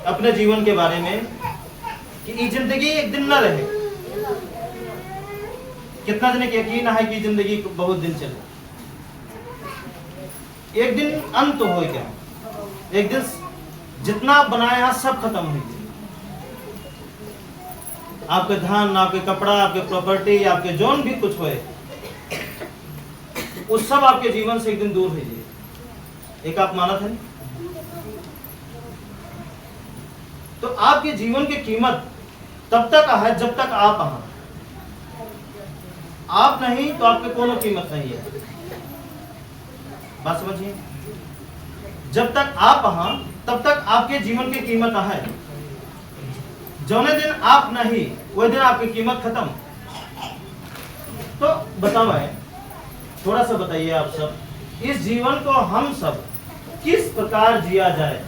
अपने जीवन के बारे में कि ये जिंदगी एक दिन न रहे। कितना जने के यकीन है कि जिंदगी बहुत दिन चले? एक दिन अंत हो गया, एक दिन जितना आप बनाए हैं सब खत्म हो गया। आपके धन, आपके कपड़ा, आपके प्रॉपर्टी, आपके जोन भी कुछ होए, वो सब आपके जीवन से एक दिन दूर हो जाए। एक आप मानत है? तो आपके जीवन की कीमत तब तक है जब तक आप हैं। आप नहीं तो आपके कोनो कीमत नहीं है। बात समझिए, जब तक आप हैं तब तक आपके जीवन की कीमत है। जौने दिन आप नहीं वही दिन आपकी कीमत खत्म। तो बताओ है, थोड़ा सा बताइए आप सब, इस जीवन को हम सब किस प्रकार जिया जाए?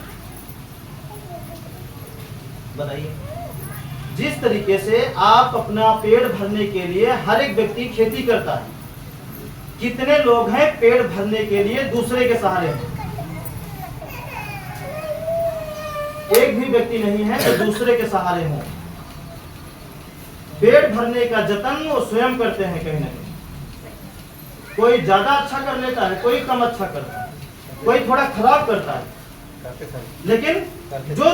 बताइए। जिस तरीके से आप अपना पेट भरने के लिए हर एक व्यक्ति खेती करता है, कितने लोग हैं पेट भरने के लिए दूसरे के सहारे हैं? एक भी व्यक्ति नहीं है जो दूसरे के सहारे हो। पेट भरने का जतन वो स्वयं करते हैं कहीं ना कहीं। कोई ज्यादा अच्छा कर लेता है, कोई कम अच्छा करता है, कोई थोड़ा खराब करता है। लेकिन जो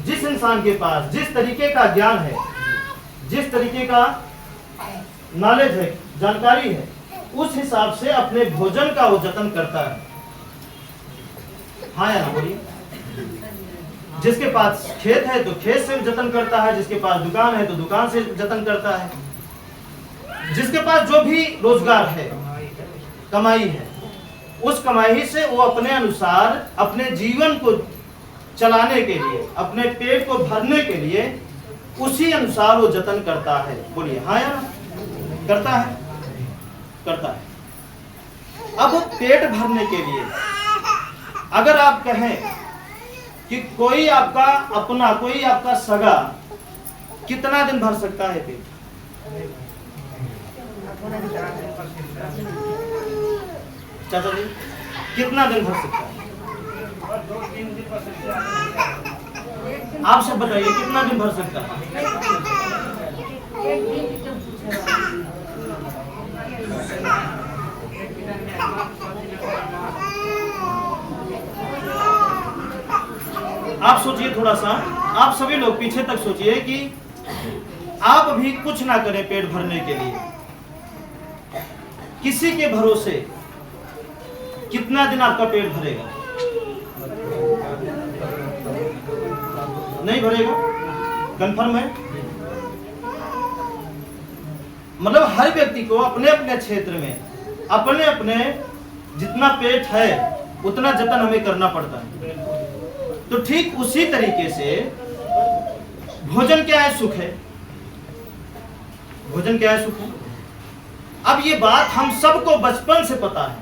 जिस इंसान के पास जिस तरीके का ज्ञान है, जिस तरीके का नॉलेज है, जानकारी है, उस हिसाब से अपने भोजन का वो जतन करता है। हाँ या ना बोलिए? जिसके पास खेत है तो खेत से जतन करता है, जिसके पास दुकान है तो दुकान से जतन करता है, जिसके पास जो भी रोजगार है, कमाई है, उस कमाई से वो अपने अनुसार अपने जीवन को चलाने के लिए, अपने पेट को भरने के लिए उसी अनुसार वो जतन करता है। बोलिए हाँ या ना? करता है, करता है। अब पेट भरने के लिए अगर आप कहें कि कोई आपका अपना, कोई आपका सगा कितना दिन भर सकता है पेट? चाचा जी कितना दिन भर सकता है? आप सब बताइए कितना दिन भर सकता है? आप सोचिए थोड़ा सा, आप सभी लोग पीछे तक सोचिए कि आप अभी कुछ ना करें पेट भरने के लिए, किसी के भरोसे कितना दिन आपका पेट भरेगा? नहीं भरेगा? कंफर्म है? मतलब हर व्यक्ति को अपने अपने क्षेत्र में अपने अपने जितना पेट है उतना जतन हमें करना पड़ता है। तो ठीक उसी तरीके से भोजन क्या है? सुख है। भोजन क्या है? सुख है। अब ये बात हम सबको बचपन से पता है।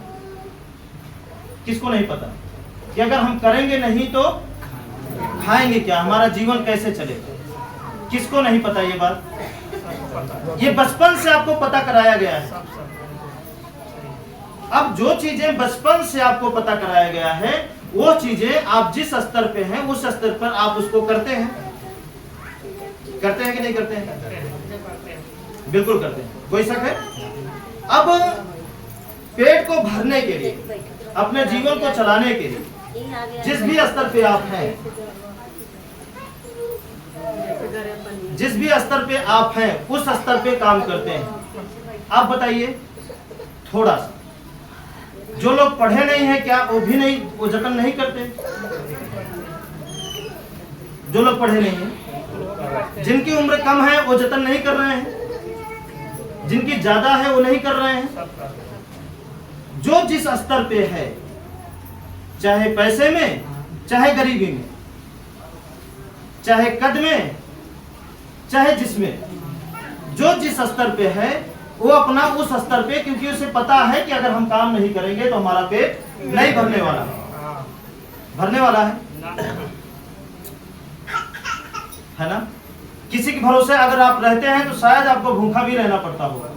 किसको नहीं पता कि अगर हम करेंगे नहीं तो खाएंगे क्या, हमारा जीवन कैसे चलेगा? किसको नहीं पता ये बात? ये बचपन से आपको पता कराया गया है। अब जो चीजें बचपन से आपको पता कराया गया है, वो चीजें आप जिस स्तर पे हैं उस स्तर पर आप उसको करते हैं। करते हैं कि नहीं करते हैं? बिल्कुल करते हैं, कोई शक है? अब पेट को भरने के लिए, अपने जीवन को चलाने के लिए जिस भी स्तर पे आप हैं, जिस भी स्तर पे आप हैं उस स्तर पे काम करते हैं। आप बताइए थोड़ा सा, जो लोग पढ़े नहीं हैं क्या वो भी नहीं, वो जतन नहीं करते? जो लोग पढ़े नहीं हैं, जिनकी उम्र कम है वो जतन नहीं कर रहे हैं, जिनकी ज्यादा है वो नहीं कर रहे हैं। जो जिस स्तर पे है, चाहे पैसे में, चाहे गरीबी में, चाहे कद में, चाहे जिसमें, जो जिस स्तर पे है वो अपना उस स्तर पे, क्योंकि उसे पता है कि अगर हम काम नहीं करेंगे तो हमारा पेट नहीं भरने वाला है। भरने वाला है ना? किसी के भरोसे अगर आप रहते हैं तो शायद आपको भूखा भी रहना पड़ता होगा।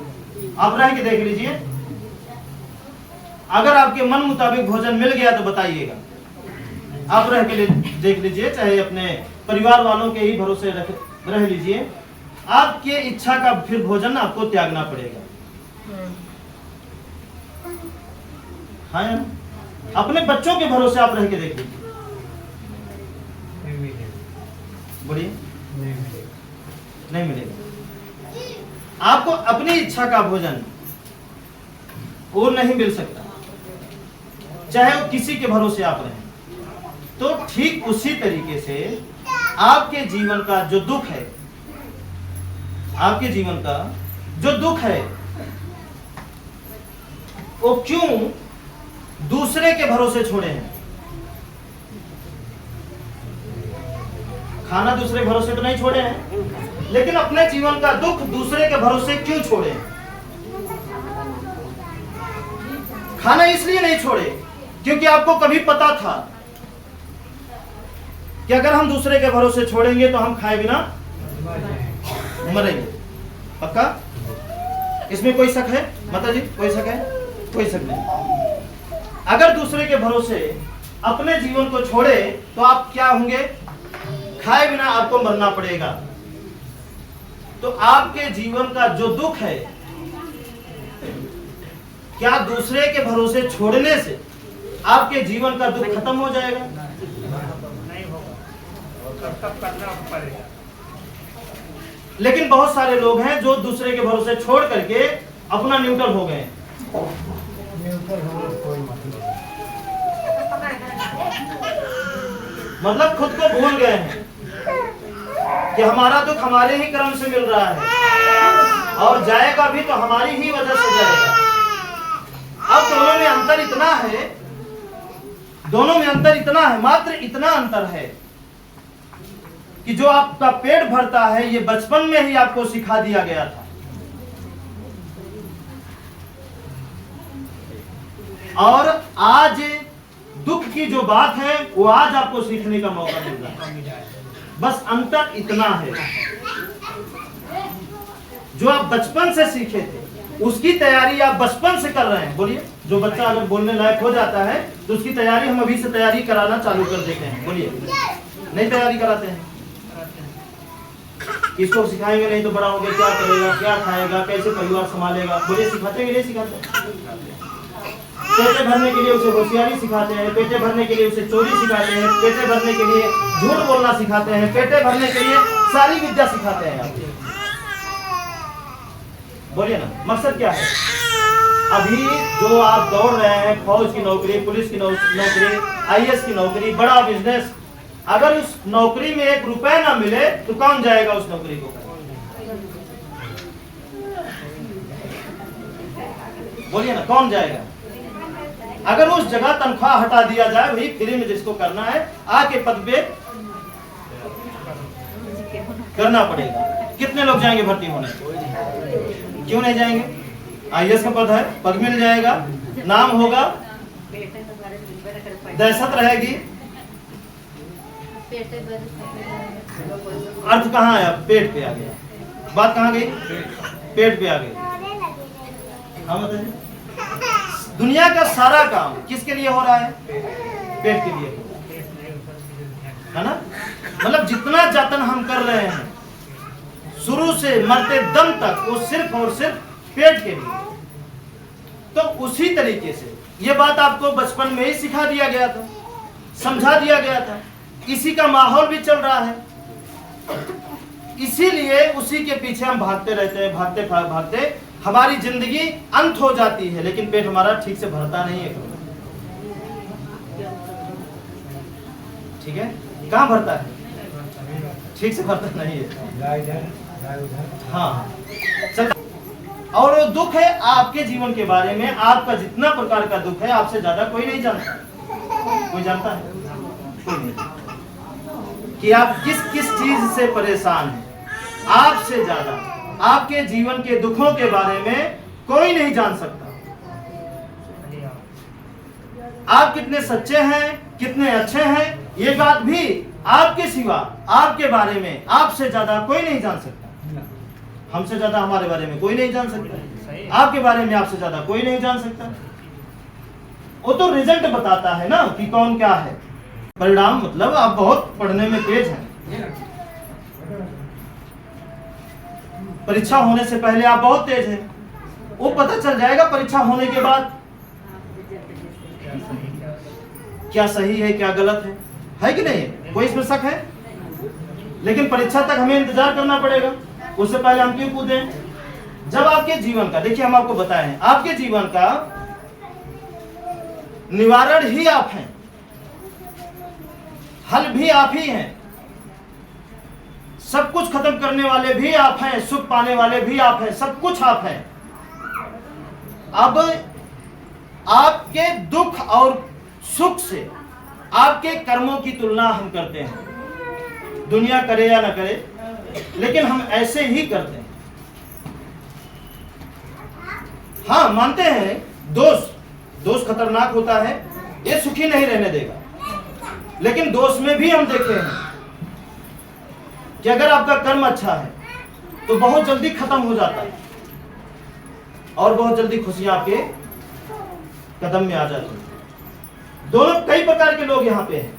आप रह के देख लीजिए, अगर आपके मन मुताबिक भोजन मिल गया तो बताइएगा, आप रह के देख लीजिए, चाहे अपने परिवार वालों के ही भरोसे रह लीजिए, आपके इच्छा का फिर भोजन आपको त्यागना पड़ेगा। हाँ या ना? अपने बच्चों के भरोसे आप रह के देख लीजिए, बोलिए नहीं मिलेगा। आपको अपनी इच्छा का भोजन वो नहीं मिल सकता, चाहे वो किसी के भरोसे आप रहें। तो ठीक उसी तरीके से आपके जीवन का जो दुख है, आपके जीवन का जो दुख है, वो क्यों दूसरे के भरोसे छोड़े हैं? खाना दूसरे के भरोसे तो नहीं छोड़े हैं, लेकिन अपने जीवन का दुख दूसरे के भरोसे क्यों छोड़े हैं? खाना इसलिए नहीं छोड़े क्योंकि आपको कभी पता था कि अगर हम दूसरे के भरोसे छोड़ेंगे तो हम खाए बिना मरेंगे। पक्का? इसमें कोई शक है माता जी? कोई शक है? कोई शक नहीं। अगर दूसरे के भरोसे अपने जीवन को छोड़े तो आप क्या होंगे? खाए बिना आपको मरना पड़ेगा। तो आपके जीवन का जो दुख है, क्या दूसरे के भरोसे छोड़ने से आपके जीवन का दुख खत्म हो जाएगा? नहीं होगा, तब करना पड़ेगा। लेकिन बहुत सारे लोग हैं जो दूसरे के भरोसे छोड़ करके अपना न्यूट्रल हो गए। मतलब खुद को भूल गए हैं कि हमारा दुख हमारे ही कर्म से मिल रहा है और जाएगा भी तो हमारी ही वजह से जाएगा। अब दोनों में अंतर इतना है, दोनों में अंतर इतना है, मात्र इतना अंतर है कि जो आपका पेट भरता है ये बचपन में ही आपको सिखा दिया गया था, और आज दुख की जो बात है वो आज आपको सीखने का मौका मिल रहा है। बस अंतर इतना है, जो आप बचपन से सीखे थे उसकी तैयारी आप बचपन से कर रहे हैं। बोलिए, जो बच्चा अगर बोलने लायक हो जाता है तो उसकी तैयारी हम अभी से तैयारी कराना चालू कर देते हैं। बोलिए, नहीं तैयारी कराते हैं? इसको सिखाएंगे नहीं तो बड़ा हो गया क्या करेगा, क्या खाएगा, कैसे परिवार संभालेगा? बोलिए, सिखाते हैं कि नहीं सिखाते? पेटे भरने के लिए उसे होशियारी सिखाते हैं, पेटे भरने के लिए उसे चोरी सिखाते हैं, पेटे भरने के लिए झूठ बोलना सिखाते हैं, पेटे भरने के लिए सारी विद्या सिखाते हैं आप। बोलिए ना, मकसद क्या है? अभी जो आप दौड़ रहे हैं, फौज की नौकरी, पुलिस की नौकरी, आईएएस की नौकरी, बड़ा बिजनेस, अगर उस नौकरी में 1 रुपए ना मिले तो कौन जाएगा उस नौकरी को? बोलिए ना, कौन जाएगा? अगर उस जगह तनख्वाह हटा दिया जाए, वही फ्री में जिसको करना है आके पद पे करना पड़ेगा, कितने लोग जाएंगे भर्ती होने? क्यों नहीं जाएंगे? आईएएस का पद है, पद मिल जाएगा, नाम होगा, दहशत रहेगी। अर्थ कहाँ है? पेट पे आ गया। बात कहाँ गई? पेट पे आ गई। हाँ बताइए, दुनिया का सारा काम किसके लिए हो रहा है? पेट के लिए, है ना? मतलब जितना जतन हम कर रहे हैं शुरू से मरते दम तक, वो सिर्फ और सिर्फ पेट के लिए। तो उसी तरीके से ये बात आपको बचपन में ही सिखा दिया गया था, समझा दिया गया था, इसी का माहौल भी चल रहा है, इसीलिए उसी के पीछे हम भागते रहते हैं। भागते भागते हमारी जिंदगी अंत हो जाती है, लेकिन पेट हमारा ठीक से भरता नहीं है। ठीक है, कहाँ भरता है? ठीक से भरता नहीं है। हाँ, और वो दुख है आपके जीवन के बारे में, आपका जितना प्रकार का दुख है आपसे ज्यादा कोई नहीं जानता। कोई जानता है? कोई नहीं। कि आप किस किस चीज से परेशान हैं, आपसे ज्यादा आपके जीवन के दुखों के बारे में कोई नहीं जान सकता। आप कितने सच्चे हैं, कितने अच्छे हैं, ये बात भी आपके सिवा, आपके बारे में आपसे ज्यादा कोई नहीं जान सकता। हमसे ज्यादा हमारे बारे में कोई नहीं जान सकता, आपके बारे में आपसे ज्यादा कोई नहीं जान सकता। वो तो रिजल्ट बताता है ना कि कौन क्या है। परिणाम मतलब आप बहुत पढ़ने में तेज हैं, परीक्षा होने से पहले आप बहुत तेज हैं, वो पता चल जाएगा परीक्षा होने के बाद क्या सही है क्या गलत है कि नहीं? कोई इसमें शक है? लेकिन परीक्षा तक हमें इंतजार करना पड़ेगा, उससे पहले हम क्यों कूदें? जब आपके जीवन का, देखिए हम आपको बताए हैं, आपके जीवन का निवारण ही आप हैं, हल भी आप ही हैं, सब कुछ खत्म करने वाले भी आप हैं, सुख पाने वाले भी आप हैं, सब कुछ आप हैं। अब आपके दुख और सुख से आपके कर्मों की तुलना हम करते हैं, दुनिया करे या ना करे, लेकिन हम ऐसे ही करते हैं। हाँ, मानते हैं दोष खतरनाक होता है, ये सुखी नहीं रहने देगा, लेकिन दोष में भी हम देखे हैं कि अगर आपका कर्म अच्छा है तो बहुत जल्दी खत्म हो जाता है और बहुत जल्दी खुशियां आपके कदम में आ जाती है। दोनों कई प्रकार के लोग यहाँ पे हैं,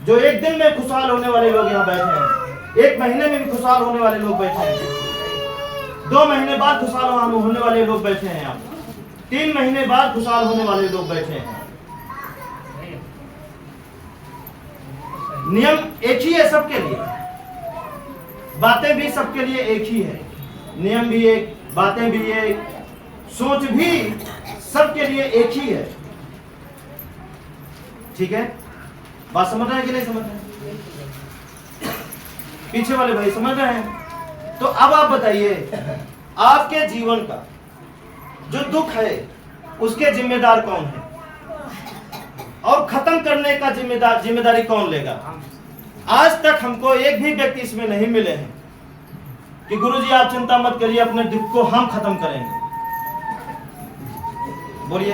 जो एक दिन में खुशहाल होने वाले लोग यहाँ बैठे हैं, एक महीने में भी खुशहाल होने वाले लोग बैठे हैं, 2 महीने बाद खुशहाल होने वाले लोग बैठे हैं, यहाँ 3 महीने बाद खुशहाल होने वाले लोग बैठे हैं। नियम एक ही है सबके लिए, बातें भी सबके लिए एक ही है, नियम भी एक, बातें भी एक, सोच भी सबके लिए एक ही है। ठीक है, बात समझ रहे हैं कि नहीं समझ रहे हैं? पीछे वाले भाई समझ रहे हैं? तो अब आप बताइए, आपके जीवन का जो दुख है उसके जिम्मेदार कौन है और खत्म करने का जिम्मेदारी कौन लेगा? आज तक हमको एक भी व्यक्ति इसमें नहीं मिले हैं कि गुरुजी आप चिंता मत करिए, अपने दुख को हम खत्म करेंगे। बोलिए,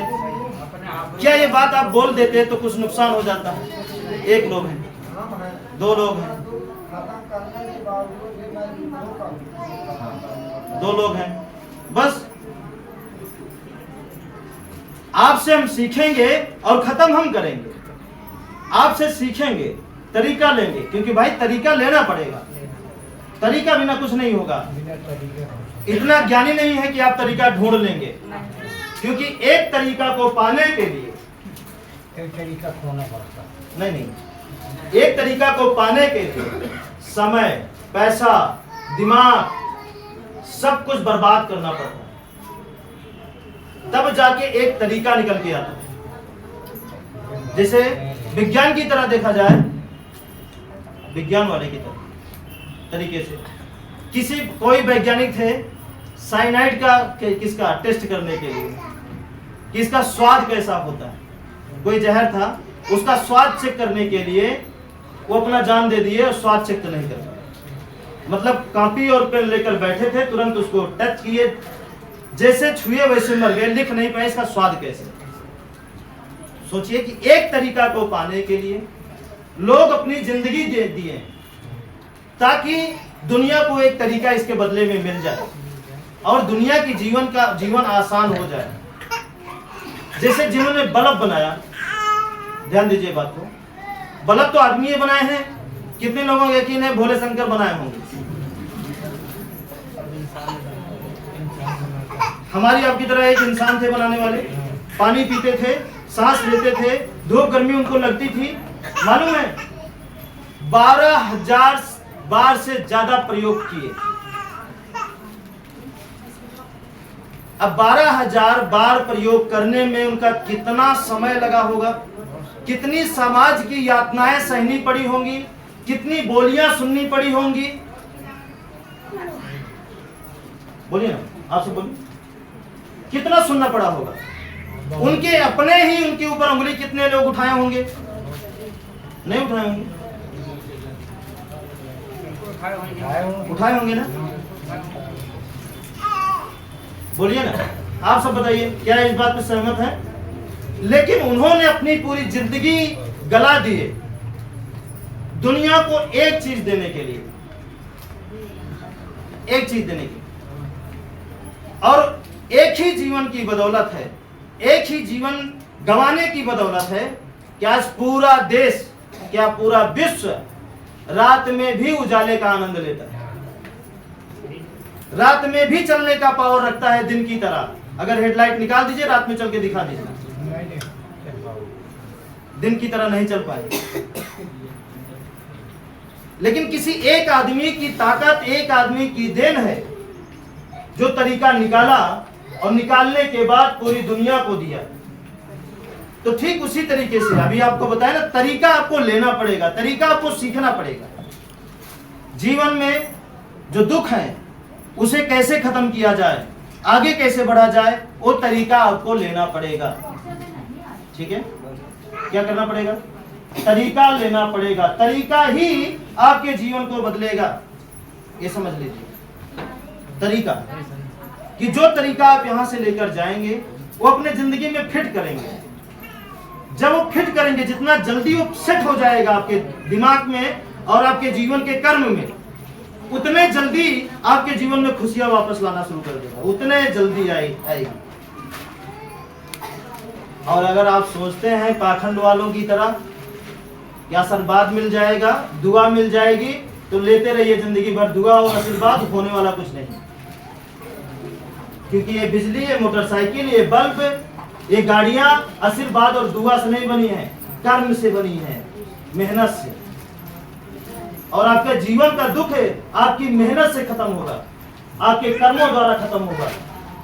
क्या ये बात आप बोल देते तो कुछ नुकसान हो जाता है? 1 लोग हैं, 2 लोग हैं, 2 लोग हैं, बस आपसे हम सीखेंगे और खत्म हम करेंगे। आपसे सीखेंगे, तरीका लेंगे, क्योंकि भाई तरीका लेना पड़ेगा, तरीका बिना कुछ नहीं होगा। इतना ज्ञानी नहीं है कि आप तरीका ढूंढ लेंगे, क्योंकि एक तरीका को पाने के लिए एक तरीका खोना पड़ता है। नहीं, एक तरीका को पाने के लिए समय, पैसा, दिमाग सब कुछ बर्बाद करना पड़ता है, तब जाके एक तरीका निकल के आता है। जैसे विज्ञान की तरह देखा जाए, विज्ञान वाले की तरीके से कोई वैज्ञानिक थे साइनाइड का किसका टेस्ट करने के लिए कि इसका स्वाद कैसा होता है, कोई जहर था, उसका स्वाद चेक करने के लिए वो अपना जान दे दिए और स्वाद चेक तो नहीं कर पाए। मतलब कॉपी और पेन लेकर बैठे थे, तुरंत उसको टच किए, जैसे छुए वैसे मर गए, लिख नहीं पाए इसका स्वाद कैसे। सोचिए कि एक तरीका को पाने के लिए लोग अपनी जिंदगी दे दिए ताकि दुनिया को एक तरीका इसके बदले में मिल जाए और दुनिया की जीवन आसान हो जाए। जैसे जिन्होंने बल्ब बनाया, ध्यान दीजिए बात को, बल्ब तो आदमी बनाए हैं, कितने लोगों को यकीन है भोले शंकर बनाए होंगे? हमारी आपकी तरह एक इंसान थे बनाने वाले, पानी पीते थे, सांस लेते थे, धूप गर्मी उनको लगती थी, मालूम है 12,000 बार से ज्यादा प्रयोग किए। अब 12,000 बार प्रयोग करने में उनका कितना समय लगा होगा, कितनी समाज की यातनाएं सहनी पड़ी होंगी, कितनी बोलियां सुननी पड़ी होंगी। बोलिए ना, आपसे बोलिए, कितना सुनना पड़ा होगा। उनके अपने ही उनके ऊपर उंगली कितने लोग उठाए होंगे? नहीं उठाए होंगे? उठाए होंगे ना? बोलिए ना, आप सब बताइए, क्या इस बात पे सहमत है? लेकिन उन्होंने अपनी पूरी जिंदगी गला दिए दुनिया को एक चीज देने के लिए, एक चीज देने की, और एक ही जीवन की बदौलत है, एक ही जीवन गंवाने की बदौलत है कि आज पूरा देश क्या पूरा विश्व रात में भी उजाले का आनंद लेता है, रात में भी चलने का पावर रखता है दिन की तरह। अगर हेडलाइट निकाल दीजिए, रात में चल के दिखा दीजिए, दिन की तरह नहीं चल पाए। लेकिन किसी एक आदमी की ताकत, एक आदमी की देन है जो तरीका निकाला और निकालने के बाद पूरी दुनिया को दिया। तो ठीक उसी तरीके से अभी आपको बताया ना, तरीका आपको लेना पड़ेगा, तरीका आपको सीखना पड़ेगा। जीवन में जो दुख है उसे कैसे खत्म किया जाए, आगे कैसे बढ़ा जाए, वो तरीका आपको लेना पड़ेगा। ठीक है, क्या करना पड़ेगा? तरीका लेना पड़ेगा। तरीका ही आपके जीवन को बदलेगा। ये समझ लीजिए, तरीका कि जो तरीका आप यहां से लेकर जाएंगे वो अपने जिंदगी में फिट करेंगे। जब वो फिट करेंगे, जितना जल्दी वो सेट हो जाएगा आपके दिमाग में और आपके जीवन के कर्म में, उतने जल्दी आपके जीवन में खुशियां वापस लाना शुरू कर देगा, उतने जल्दी आएगी। और अगर आप सोचते हैं पाखंड वालों की तरह कि आशीर्वाद मिल जाएगा, दुआ मिल जाएगी, तो लेते रहिए जिंदगी भर दुआ और आशीर्वाद, होने वाला कुछ नहीं। क्योंकि ये बिजली, ये मोटरसाइकिल, ये बल्ब, ये गाड़ियां आशीर्वाद और दुआ से नहीं बनी है, कर्म से बनी है, मेहनत से। और आपका जीवन का दुख है आपकी मेहनत से खत्म होगा, आपके कर्मों द्वारा खत्म होगा।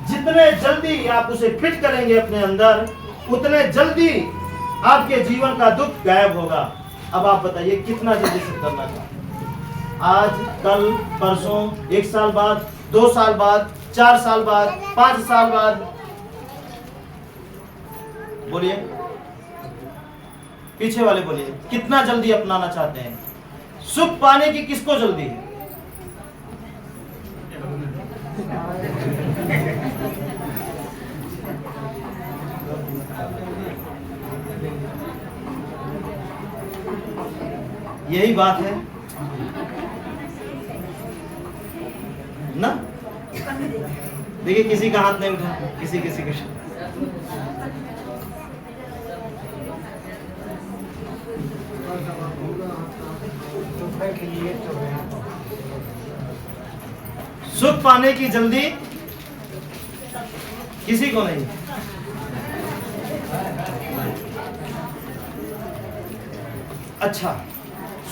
जितने जल्दी आप उसे फिट करेंगे अपने अंदर, उतने जल्दी आपके जीवन का दुख गायब होगा। अब आप बताइए कितना जल्दी से करना चाहिए? आज, कल, परसों, 1 साल बाद, 2 साल बाद, 4 साल बाद, 5 साल बाद? बोलिए, पीछे वाले बोलिए, कितना जल्दी अपनाना चाहते हैं? सुख पाने की किसको जल्दी है? यही बात है ना। देखिए, किसी का हाथ नहीं उठा, किसी का सुख पाने की जल्दी किसी को नहीं। अच्छा,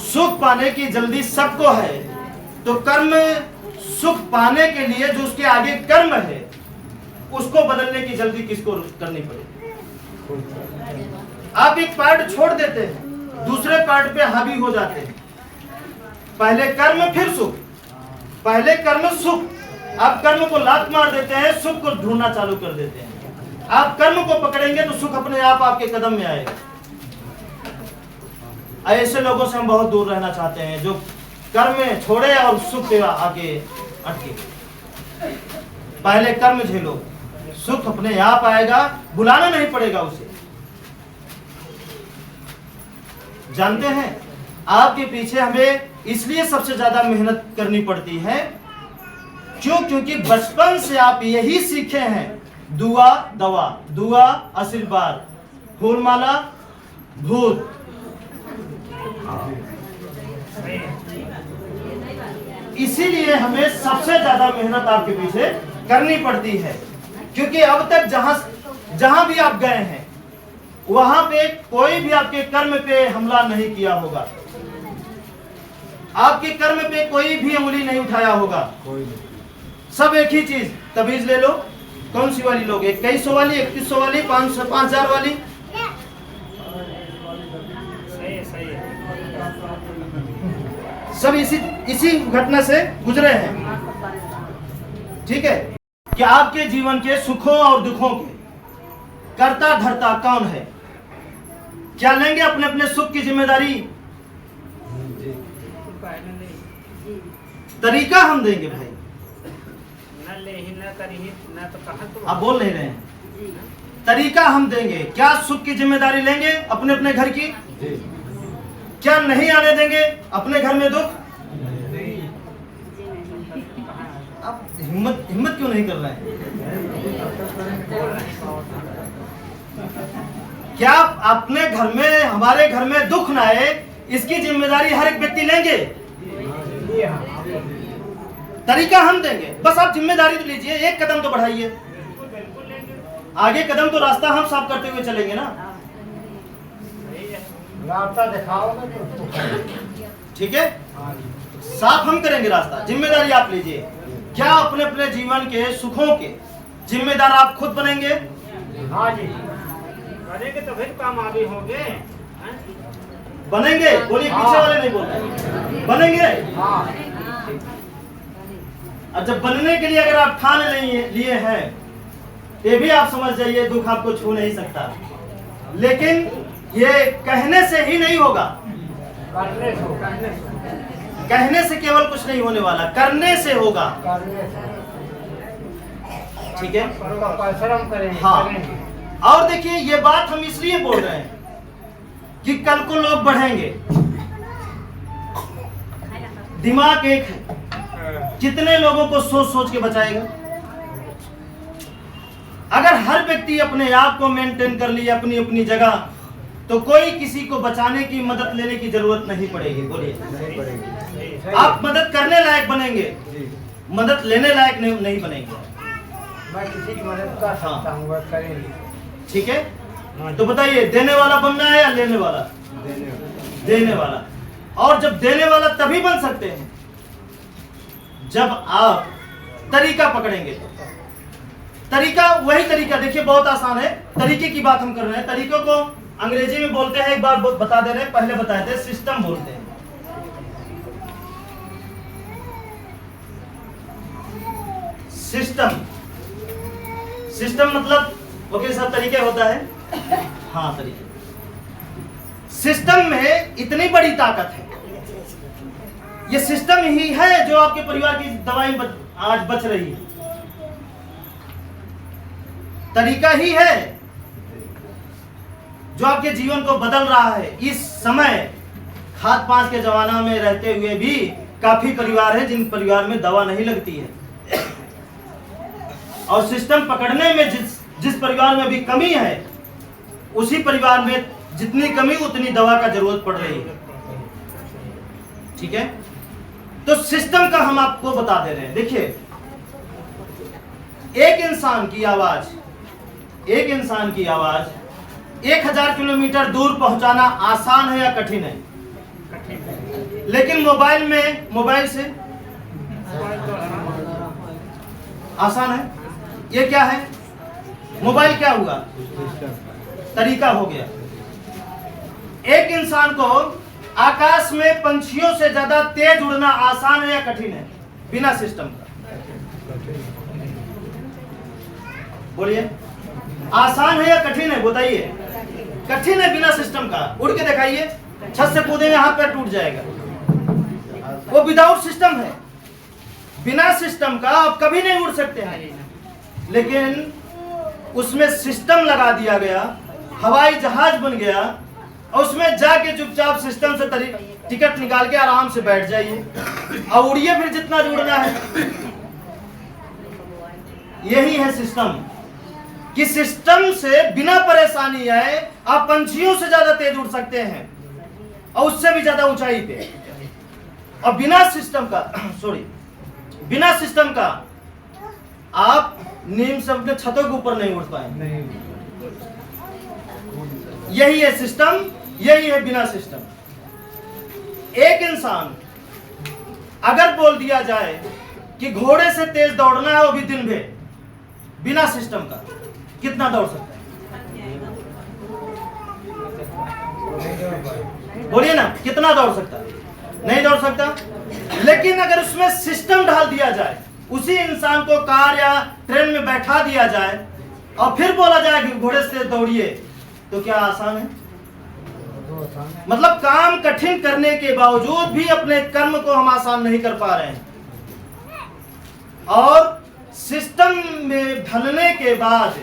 सुख पाने की जल्दी सबको है, तो कर्म सुख पाने के लिए जो उसके आगे कर्म है उसको बदलने की जल्दी किसको करनी पड़ेगी? आप एक पार्ट छोड़ देते हैं, दूसरे पार्ट पे हावी हो जाते हैं। पहले कर्म फिर सुख, पहले कर्म सुख, आप कर्म को लात मार देते हैं, सुख को ढूंढना चालू कर देते हैं। आप कर्म को पकड़ेंगे तो सुख अपने आप आपके कदम में आएगा। ऐसे लोगों से हम बहुत दूर रहना चाहते हैं जो कर्म में छोड़े और सुख पे आके अटके। पहले कर्म झेलो, सुख अपने आप आएगा, बुलाना नहीं पड़ेगा उसे। जानते हैं, आपके पीछे हमें इसलिए सबसे ज्यादा मेहनत करनी पड़ती है क्योंकि बचपन से आप यही सीखे हैं, दुआ दवा, दुआ आशीर्वाद, फूलमाला भूत। इसीलिए हमें सबसे ज्यादा मेहनत आपके पीछे करनी पड़ती है, क्योंकि अब तक जहां भी आप गए हैं वहां पे कोई भी आपके कर्म पे हमला नहीं किया होगा, आपके कर्म पे कोई भी उंगली नहीं उठाया होगा। सब एक ही चीज, तबीज ले लो, कौन सी वाली लोगे? 2100 वाली, 3100 वाली, 5000 वाली? सब इसी घटना से गुजरे हैं। ठीक है, कि आपके जीवन के सुखों और दुखों के कर्ता धर्ता कौन है? क्या लेंगे अपने अपने सुख की जिम्मेदारी? तरीका हम देंगे भाई, आप बोल नहीं रहे हैं। तरीका हम देंगे, क्या सुख की जिम्मेदारी लेंगे अपने अपने घर की? क्या नहीं आने देंगे अपने घर में दुख? आप हिम्मत क्यों नहीं कर रहे हैं? क्या अपने घर में, हमारे घर में दुख ना आए इसकी जिम्मेदारी हर एक व्यक्ति लेंगे, जी हाँ। तरीका हम देंगे, बस आप जिम्मेदारी तो लीजिए, एक कदम तो बढ़ाइए, आगे कदम तो रास्ता हम साफ करते हुए चलेंगे ना। रास्ता दिखाओगे तो उसको करेंगे। ठीक है, हाँ जी। साफ हम करेंगे रास्ता, जिम्मेदारी आप लीजिए। क्या अपने अपने जीवन के सुखों के जिम्मेदार आप खुद बनेंगे? हाँ जी। करेंगे तो फिर कामयाबी होंगे। हैं? बनेंगे, बोलिए, पीछे वाले नहीं बोल रहे, बनेंगे। हाँ। और जब बनने के लिए अगर आप ठान लिए हैं, ये भी आप समझ जाइए दुख आपको छू नहीं सकता। लेकिन ये कहने से ही नहीं होगा, करने से कहने से केवल कुछ नहीं होने वाला, करने से होगा। करने से ठीक है, उसका परिश्रम करेंगे। हाँ। करेंगे। और देखिए, ये बात हम इसलिए बोल रहे हैं कि कल को लोग बढ़ेंगे। दिमाग एक है, कितने लोगों को सोच सोच के बचाएगा? अगर हर व्यक्ति अपने आप को मेंटेन कर लिया अपनी अपनी जगह, तो कोई किसी को बचाने की, मदद लेने की जरूरत नहीं पड़ेगी। बोलिए, नहीं पड़ेगी। आप मदद करने लायक बनेंगे, मदद लेने लायक नहीं बनेंगे। मैं किसी की मदद कर सकता हूँ, वह करेंगे। ठीक है, तो बताइए, देने वाला बनना है या लेने वाला? देने वाला। और जब देने वाला तभी बन सकते हैं जब आप तरीका पकड़ेंगे। तो तरीका, वही तरीका, देखिए बहुत आसान है, तरीके की बात हम कर रहे हैं। तरीकों को अंग्रेजी में बोलते हैं, एक बार बता दे रहे हैं, पहले बताए थे, सिस्टम बोलते हैं। सिस्टम, सिस्टम मतलब ओके सब तरीके होता है। हाँ, तरीके। सिस्टम में इतनी बड़ी ताकत है, ये सिस्टम ही है जो आपके परिवार की दवाई आज बच रही है, तरीका ही है जो आपके जीवन को बदल रहा है। इस समय खाद पांच के जमाना में रहते हुए भी काफी परिवार है जिन परिवार में दवा नहीं लगती है, और सिस्टम पकड़ने में जिस परिवार में भी कमी है, उसी परिवार में जितनी कमी उतनी दवा का जरूरत पड़ रही है। ठीक है, तो सिस्टम का हम आपको बता दे रहे हैं। देखिए, एक इंसान की आवाज 1000 किलोमीटर दूर पहुंचाना आसान है या कठिन है? लेकिन मोबाइल से आसान है। ये क्या है? मोबाइल क्या हुआ? तरीका हो गया। एक इंसान को आकाश में पंछियों से ज्यादा तेज उड़ना आसान है या कठिन है बिना सिस्टम का? बोलिए, आसान है या कठिन है? बताइए। कठिन है बिना सिस्टम का। उड़ के दिखाइए, छत से कूदेंगे हाथ पैर टूट जाएगा। वो विदाउट सिस्टम है, बिना सिस्टम का आप कभी नहीं उड़ सकते हैं। लेकिन उसमें सिस्टम लगा दिया गया, हवाई जहाज बन गया, और उसमें जाके चुपचाप सिस्टम से टिकट निकाल के आराम से बैठ जाइए और उड़िए फिर जितना उड़ना है। यही है सिस्टम, कि सिस्टम से बिना परेशानी आए आप पंछियों से ज्यादा तेज उड़ सकते हैं और उससे भी ज्यादा ऊंचाई पे। और बिना सिस्टम का आप नीम से अपने छतों के ऊपर नहीं उड़ पाएंगे। यही है सिस्टम, यही है बिना सिस्टम। एक इंसान अगर बोल दिया जाए कि घोड़े से तेज दौड़ना है, वो भी दिन भर बिना सिस्टम का, कितना दौड़ सकता है? बोलिए ना, कितना दौड़ सकता है? नहीं दौड़ सकता। लेकिन अगर उसमें सिस्टम डाल दिया जाए, उसी इंसान को कार या ट्रेन में बैठा दिया जाए और फिर बोला जाए कि घोड़े से दौड़िए, तो क्या आसान है? मतलब काम कठिन करने के बावजूद भी अपने कर्म को हम आसान नहीं कर पा रहे हैं, और सिस्टम में ढलने के बाद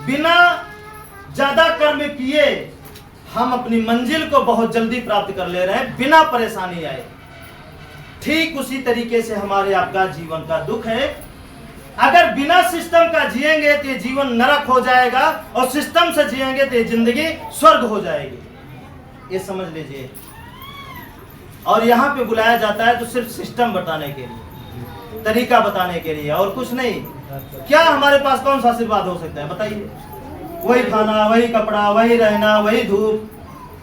बिना ज्यादा कर्म किए हम अपनी मंजिल को बहुत जल्दी प्राप्त कर ले रहे हैं बिना परेशानी आए। ठीक उसी तरीके से हमारे आपका जीवन का दुख है। अगर बिना सिस्टम का जिएंगे तो ये जीवन नरक हो जाएगा, और सिस्टम से जिएंगे तो ये जिंदगी स्वर्ग हो जाएगी। ये समझ लीजिए। और यहाँ पे बुलाया जाता है तो सिर्फ सिस्टम बताने के लिए, तरीका बताने के लिए, और कुछ नहीं। क्या हमारे पास कौन सा आशीर्वाद हो सकता है बताइए? वही खाना, वही कपड़ा, वही रहना, वही धूप,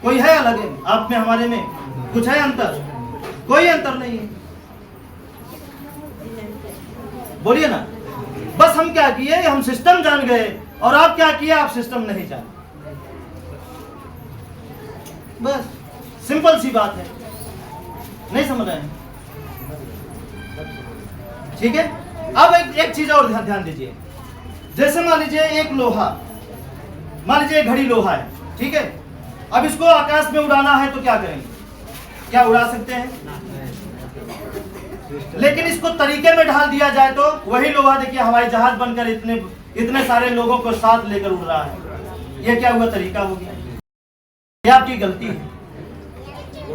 कोई है अलग है आप में हमारे में? कुछ है अंतर? कोई अंतर नहीं है। बोलिए ना। बस हम क्या किए, हम सिस्टम जान गए, और आप क्या किए, आप सिस्टम नहीं जाने। बस सिंपल सी बात है, नहीं समझ रहे हैं? ठीक है। अब एक चीज और ध्यान दीजिए। जैसे मान लीजिए एक लोहा, मान लीजिए एक घड़ी लोहा है, ठीक है। अब इसको आकाश में उड़ाना है तो क्या करेंगे? क्या उड़ा सकते हैं? लेकिन इसको तरीके में ढाल दिया जाए तो वही लोहा देखिए हवाई जहाज बनकर इतने सारे लोगों को साथ लेकर उड़ रहा है। ये क्या हुआ? तरीका हो गया। ये आपकी गलती है।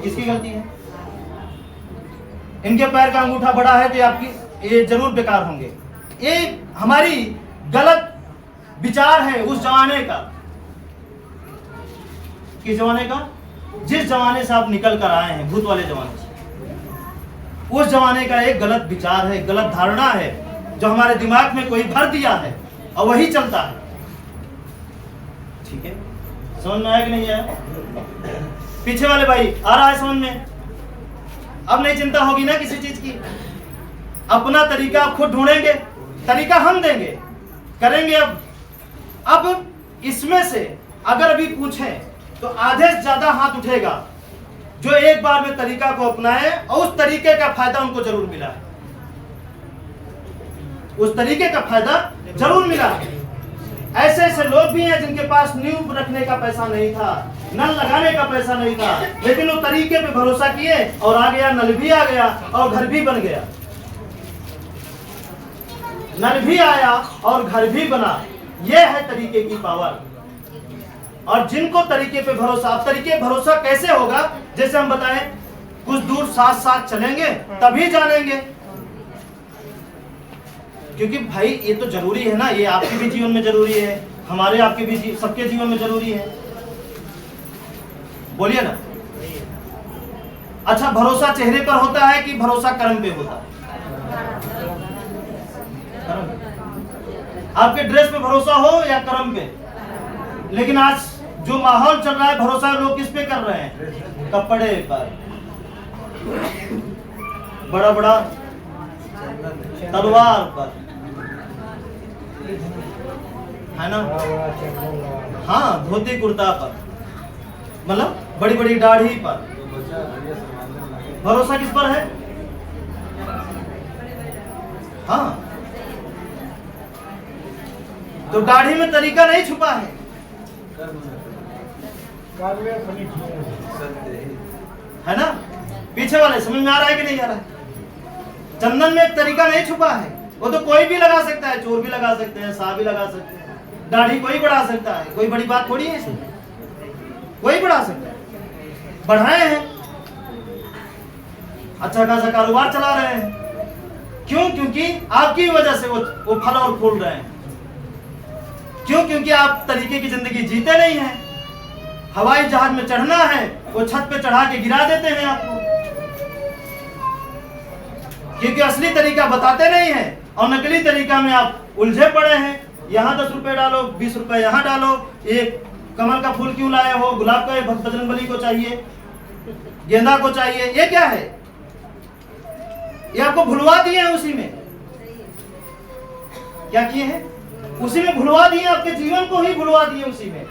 किसकी गलती है? इनके पैर का अंगूठा बड़ा है तो आपकी ये जरूर बेकार होंगे। ये हमारी गलत विचार है उस जमाने का। किस जमाने का? जिस जमाने से आप निकल कर आए हैं, भूत वाले जमाने से। उस जमाने का एक गलत विचार है, गलत धारणा है, जो हमारे दिमाग में कोई भर दिया है और वही चलता है। ठीक है, समझ में आया कि नहीं आया? पीछे वाले भाई आ रहा है समझ में? अब नहीं चिंता होगी ना किसी चीज की। अपना तरीका आप खुद ढूंढेंगे, तरीका हम देंगे, करेंगे। अब इसमें से अगर अभी पूछें तो आधे से ज्यादा हाथ उठेगा जो एक बार में तरीका को अपनाए और उस तरीके का फायदा उनको जरूर मिला है। उस तरीके का फायदा जरूर मिला है। ऐसे ऐसे लोग भी हैं जिनके पास नींव रखने का पैसा नहीं था, नल लगाने का पैसा नहीं था, लेकिन वो तरीके पे भरोसा किए और आ गया, नल भी आ गया और घर भी बन गया। नल भी आया और घर भी बना। यह है तरीके की पावर। और जिनको तरीके पे भरोसा, अब तरीके भरोसा कैसे होगा? जैसे हम बताएं, कुछ दूर साथ साथ चलेंगे तभी जानेंगे। क्योंकि भाई ये तो जरूरी है ना, ये आपके भी जीवन में जरूरी है, हमारे आपके भी सबके जीवन में जरूरी है। बोलिए ना। अच्छा, भरोसा चेहरे पर होता है कि भरोसा कर्म पे होता है? आपके ड्रेस पे भरोसा हो या कर्म पे? लेकिन आज जो माहौल चल रहा है, भरोसा लोग किस पे कर रहे हैं? कपड़े पर, बड़ा बड़ा तलवार पर, है ना? हाँ, धोती कुर्ता पर, मतलब बड़ी बड़ी दाढ़ी पर। भरोसा किस पर है? हाँ, तो दाढ़ी में तरीका नहीं छुपा है। है ना? पीछे वाले समझ में आ रहा है कि नहीं आ रहा है? चंदन में एक तरीका नहीं छुपा है। वो तो कोई भी लगा सकता है, चोर भी लगा सकते हैं, सांप भी लगा सकते हैं, दाढ़ी कोई बढ़ा सकता है। कोई बड़ी बात थोड़ी है इसमें, कोई बढ़ा सकता है। बढ़ाए हैं, अच्छा खासा कारोबार चला रहे हैं। क्यों? क्योंकि आपकी वजह से वो फल और फूल रहे हैं। क्यों? क्योंकि आप तरीके की जिंदगी जीते नहीं हैं। हवाई जहाज में चढ़ना है, वो छत पे चढ़ा के गिरा देते हैं आपको, क्योंकि असली तरीका बताते नहीं हैं और नकली तरीका में आप उलझे पड़े हैं। यहाँ 10 रुपए डालो, 20 रुपए यहाँ डालो, एक कमल का फूल क्यों लाए हो, गुलाब का बजरंगबली को चाहिए, गेंदा को चाहिए, ये क्या है? ये आपको भुलवा दिए हैं। उसी में क्या किए हैं? उसी में भुलवा दिए, आपके जीवन को ही भुलवा दिए। उसी में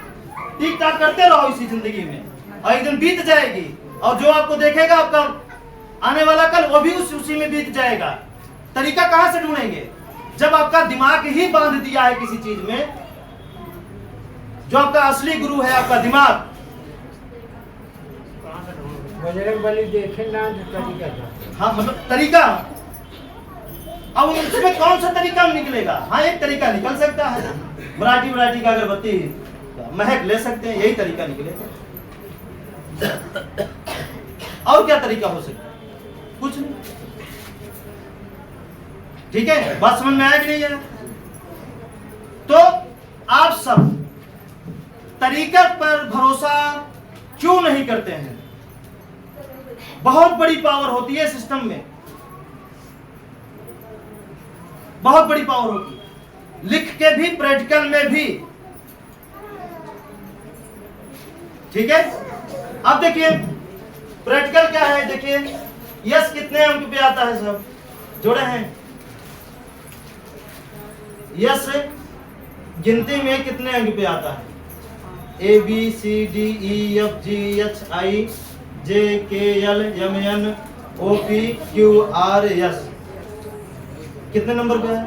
टिक टाक करते रहो इसी जिंदगी में, और एक दिन बीत जाएगी और जो आपको देखेगा आपका आने वाला कल, वो भी उसी में बीत जाएगा। तरीका कहां से ढूंढेंगे जब आपका दिमाग ही बांध दिया है किसी चीज में? जो आपका असली गुरु है आपका दिमाग। बजरंगबली देखे ना तरीका। हाँ, मतलब तरीका। अब उसमें कौन सा तरीका निकलेगा? हाँ, एक तरीका निकल सकता है, वैरायटी का अगरबत्ती महक ले सकते हैं, यही तरीका निकलेगा। और क्या तरीका हो सकता है? कुछ नहीं। ठीक है, बात समझ में आया कि नहीं आया? तो आप सब तरीका पर भरोसा क्यों नहीं करते हैं? बहुत बड़ी पावर होती है सिस्टम में, बहुत बड़ी पावर होती है, लिख के भी प्रैक्टिकल में भी। ठीक है, अब देखिए प्रैक्टिकल क्या है। देखिए यस कितने अंक पे आता है, सब जोड़े हैं। यस गिनती में कितने अंक पे आता है? A B C D E F G H I J K L M N O P Q R S. कितने नंबर पे है?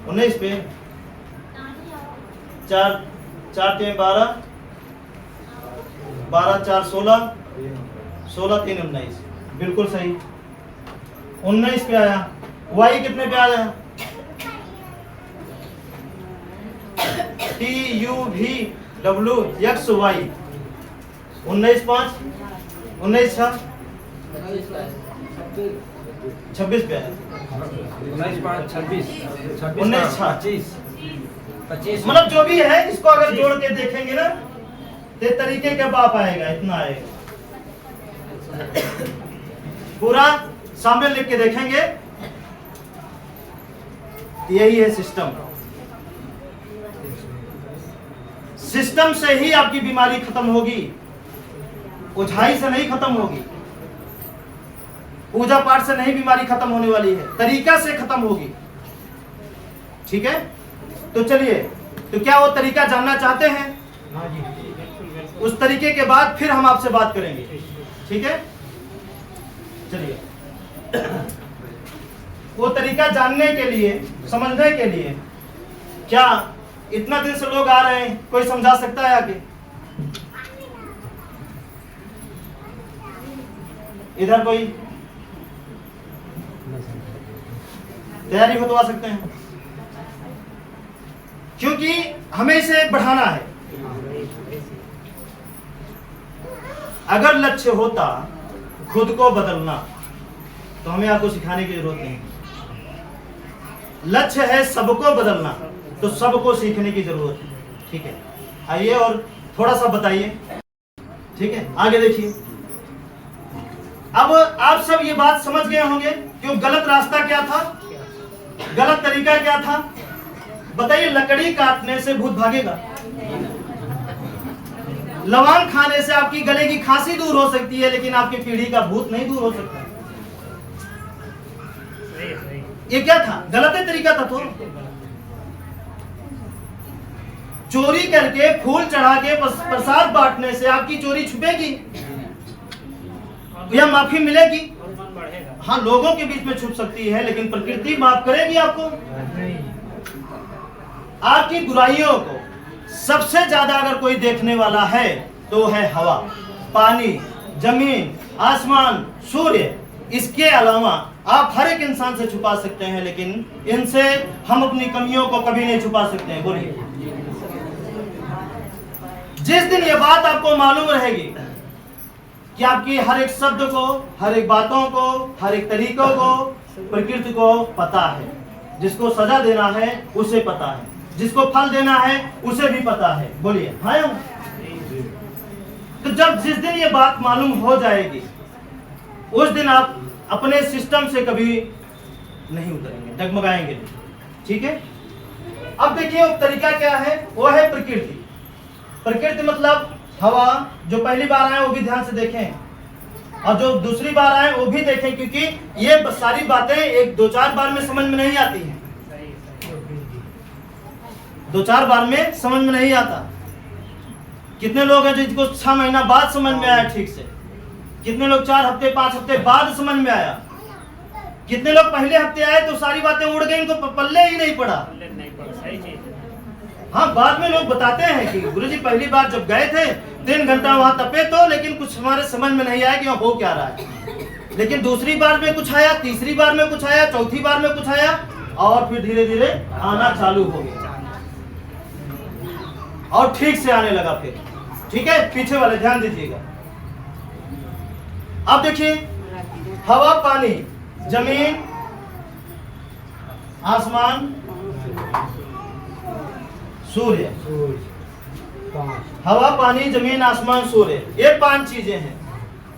19 पे। 4 4 3 12, 12 4 16, 16 3 19, बिल्कुल सही। 19 पे आया। वाई कितने पे आया? T U V W X Y. 19 5 19 6 26 पे है। 19 5 26 19 25 25। मतलब जो भी है इसको अगर जोड़ के देखेंगे ना तो तरीके के बाप आएगा, इतना आएगा। पूरा सामने लिख के देखेंगे, यही है सिस्टम। सिस्टम से ही आपकी बीमारी खत्म होगी, ओझाई से नहीं खत्म होगी, पूजा पाठ से नहीं बीमारी खत्म होने वाली है, तरीका से खत्म होगी। ठीक है, तो चलिए, तो क्या वो तरीका जानना चाहते हैं? हाँ जी। उस तरीके के बाद फिर हम आपसे बात करेंगे। ठीक है, चलिए। वो तरीका जानने के लिए, समझने के लिए, क्या इतना दिन से लोग आ रहे हैं, कोई समझा सकता है आगे? इधर कोई तैयारी हो तो आ सकते हैं, क्योंकि हमें इसे बढ़ाना है। अगर लक्ष्य होता खुद को बदलना तो हमें आपको सिखाने की जरूरत नहीं। लक्ष्य है सबको बदलना तो सबको सीखने की जरूरत है। ठीक है, आइए और थोड़ा सा बताइए। ठीक है, आगे देखिए। अब आप सब ये बात समझ गए होंगे कि गलत रास्ता क्या था, गलत तरीका क्या था। बताइए, लकड़ी काटने से भूत भागेगा? लवंग खाने से आपकी गले की खांसी दूर हो सकती है, लेकिन आपकी पीढ़ी का भूत नहीं दूर हो सकता। ये क्या था? गलत तरीका था। तो चोरी करके फूल चढ़ा के प्रसाद बांटने से आपकी चोरी छुपेगी या माफी मिलेगी? हाँ, लोगों के बीच में छुप सकती है, लेकिन प्रकृति माफ करेगी आपको? आपकी बुराइयों को सबसे ज्यादा अगर कोई देखने वाला है तो है हवा, पानी, जमीन, आसमान, सूर्य। इसके अलावा आप हर एक इंसान से छुपा सकते हैं, लेकिन इनसे हम अपनी कमियों को कभी नहीं छुपा सकते हैं। बोलिए, जिस दिन ये बात आपको मालूम रहेगी कि आपकी हर एक शब्द को, हर एक बातों को, हर एक तरीकों को प्रकृति को पता है, जिसको सजा देना है उसे पता है, जिसको फल देना है उसे भी पता है। बोलिए हाँ। तो जब जिस दिन ये बात मालूम हो जाएगी उस दिन आप अपने सिस्टम से कभी नहीं उतरेंगे, डगमगाएंगे। ठीक है, अब देखिए वो तरीका क्या है, वो है प्रकृति। प्रकृति मतलब हवा। जो पहली बार आए वो भी ध्यान से देखें, और जो दूसरी बार आए वो भी देखें, क्योंकि ये सारी बातें एक 2-4 बार में समझ में नहीं आती हैं। 2-4 बार में समझ में नहीं आता। कितने लोग हैं जिनको 6 महीना बाद समझ में आया ठीक से, कितने लोग 4 हफ्ते 5 हफ्ते बाद समझ में आया, कितने लोग पहले हफ्ते आए तो सारी बातें उड़ गई, इनको पल्ले ही नहीं पड़ा। हाँ, बाद में लोग बताते हैं कि गुरुजी पहली बार जब गए थे 3 घंटा वहां तपे तो, लेकिन कुछ हमारे समझ में नहीं आया कि वहां हो क्या रहा है। लेकिन दूसरी बार में कुछ आया, तीसरी बार में कुछ आया, चौथी बार में कुछ आया, और फिर धीरे धीरे आना चालू हो गया और ठीक से आने लगा फिर। ठीक है, पीछे वाले ध्यान दीजिएगा। अब देखिए, हवा, पानी, जमीन, आसमान, सूर्य। हवा, पानी, जमीन, आसमान, सूर्य, ये 5 चीजें हैं।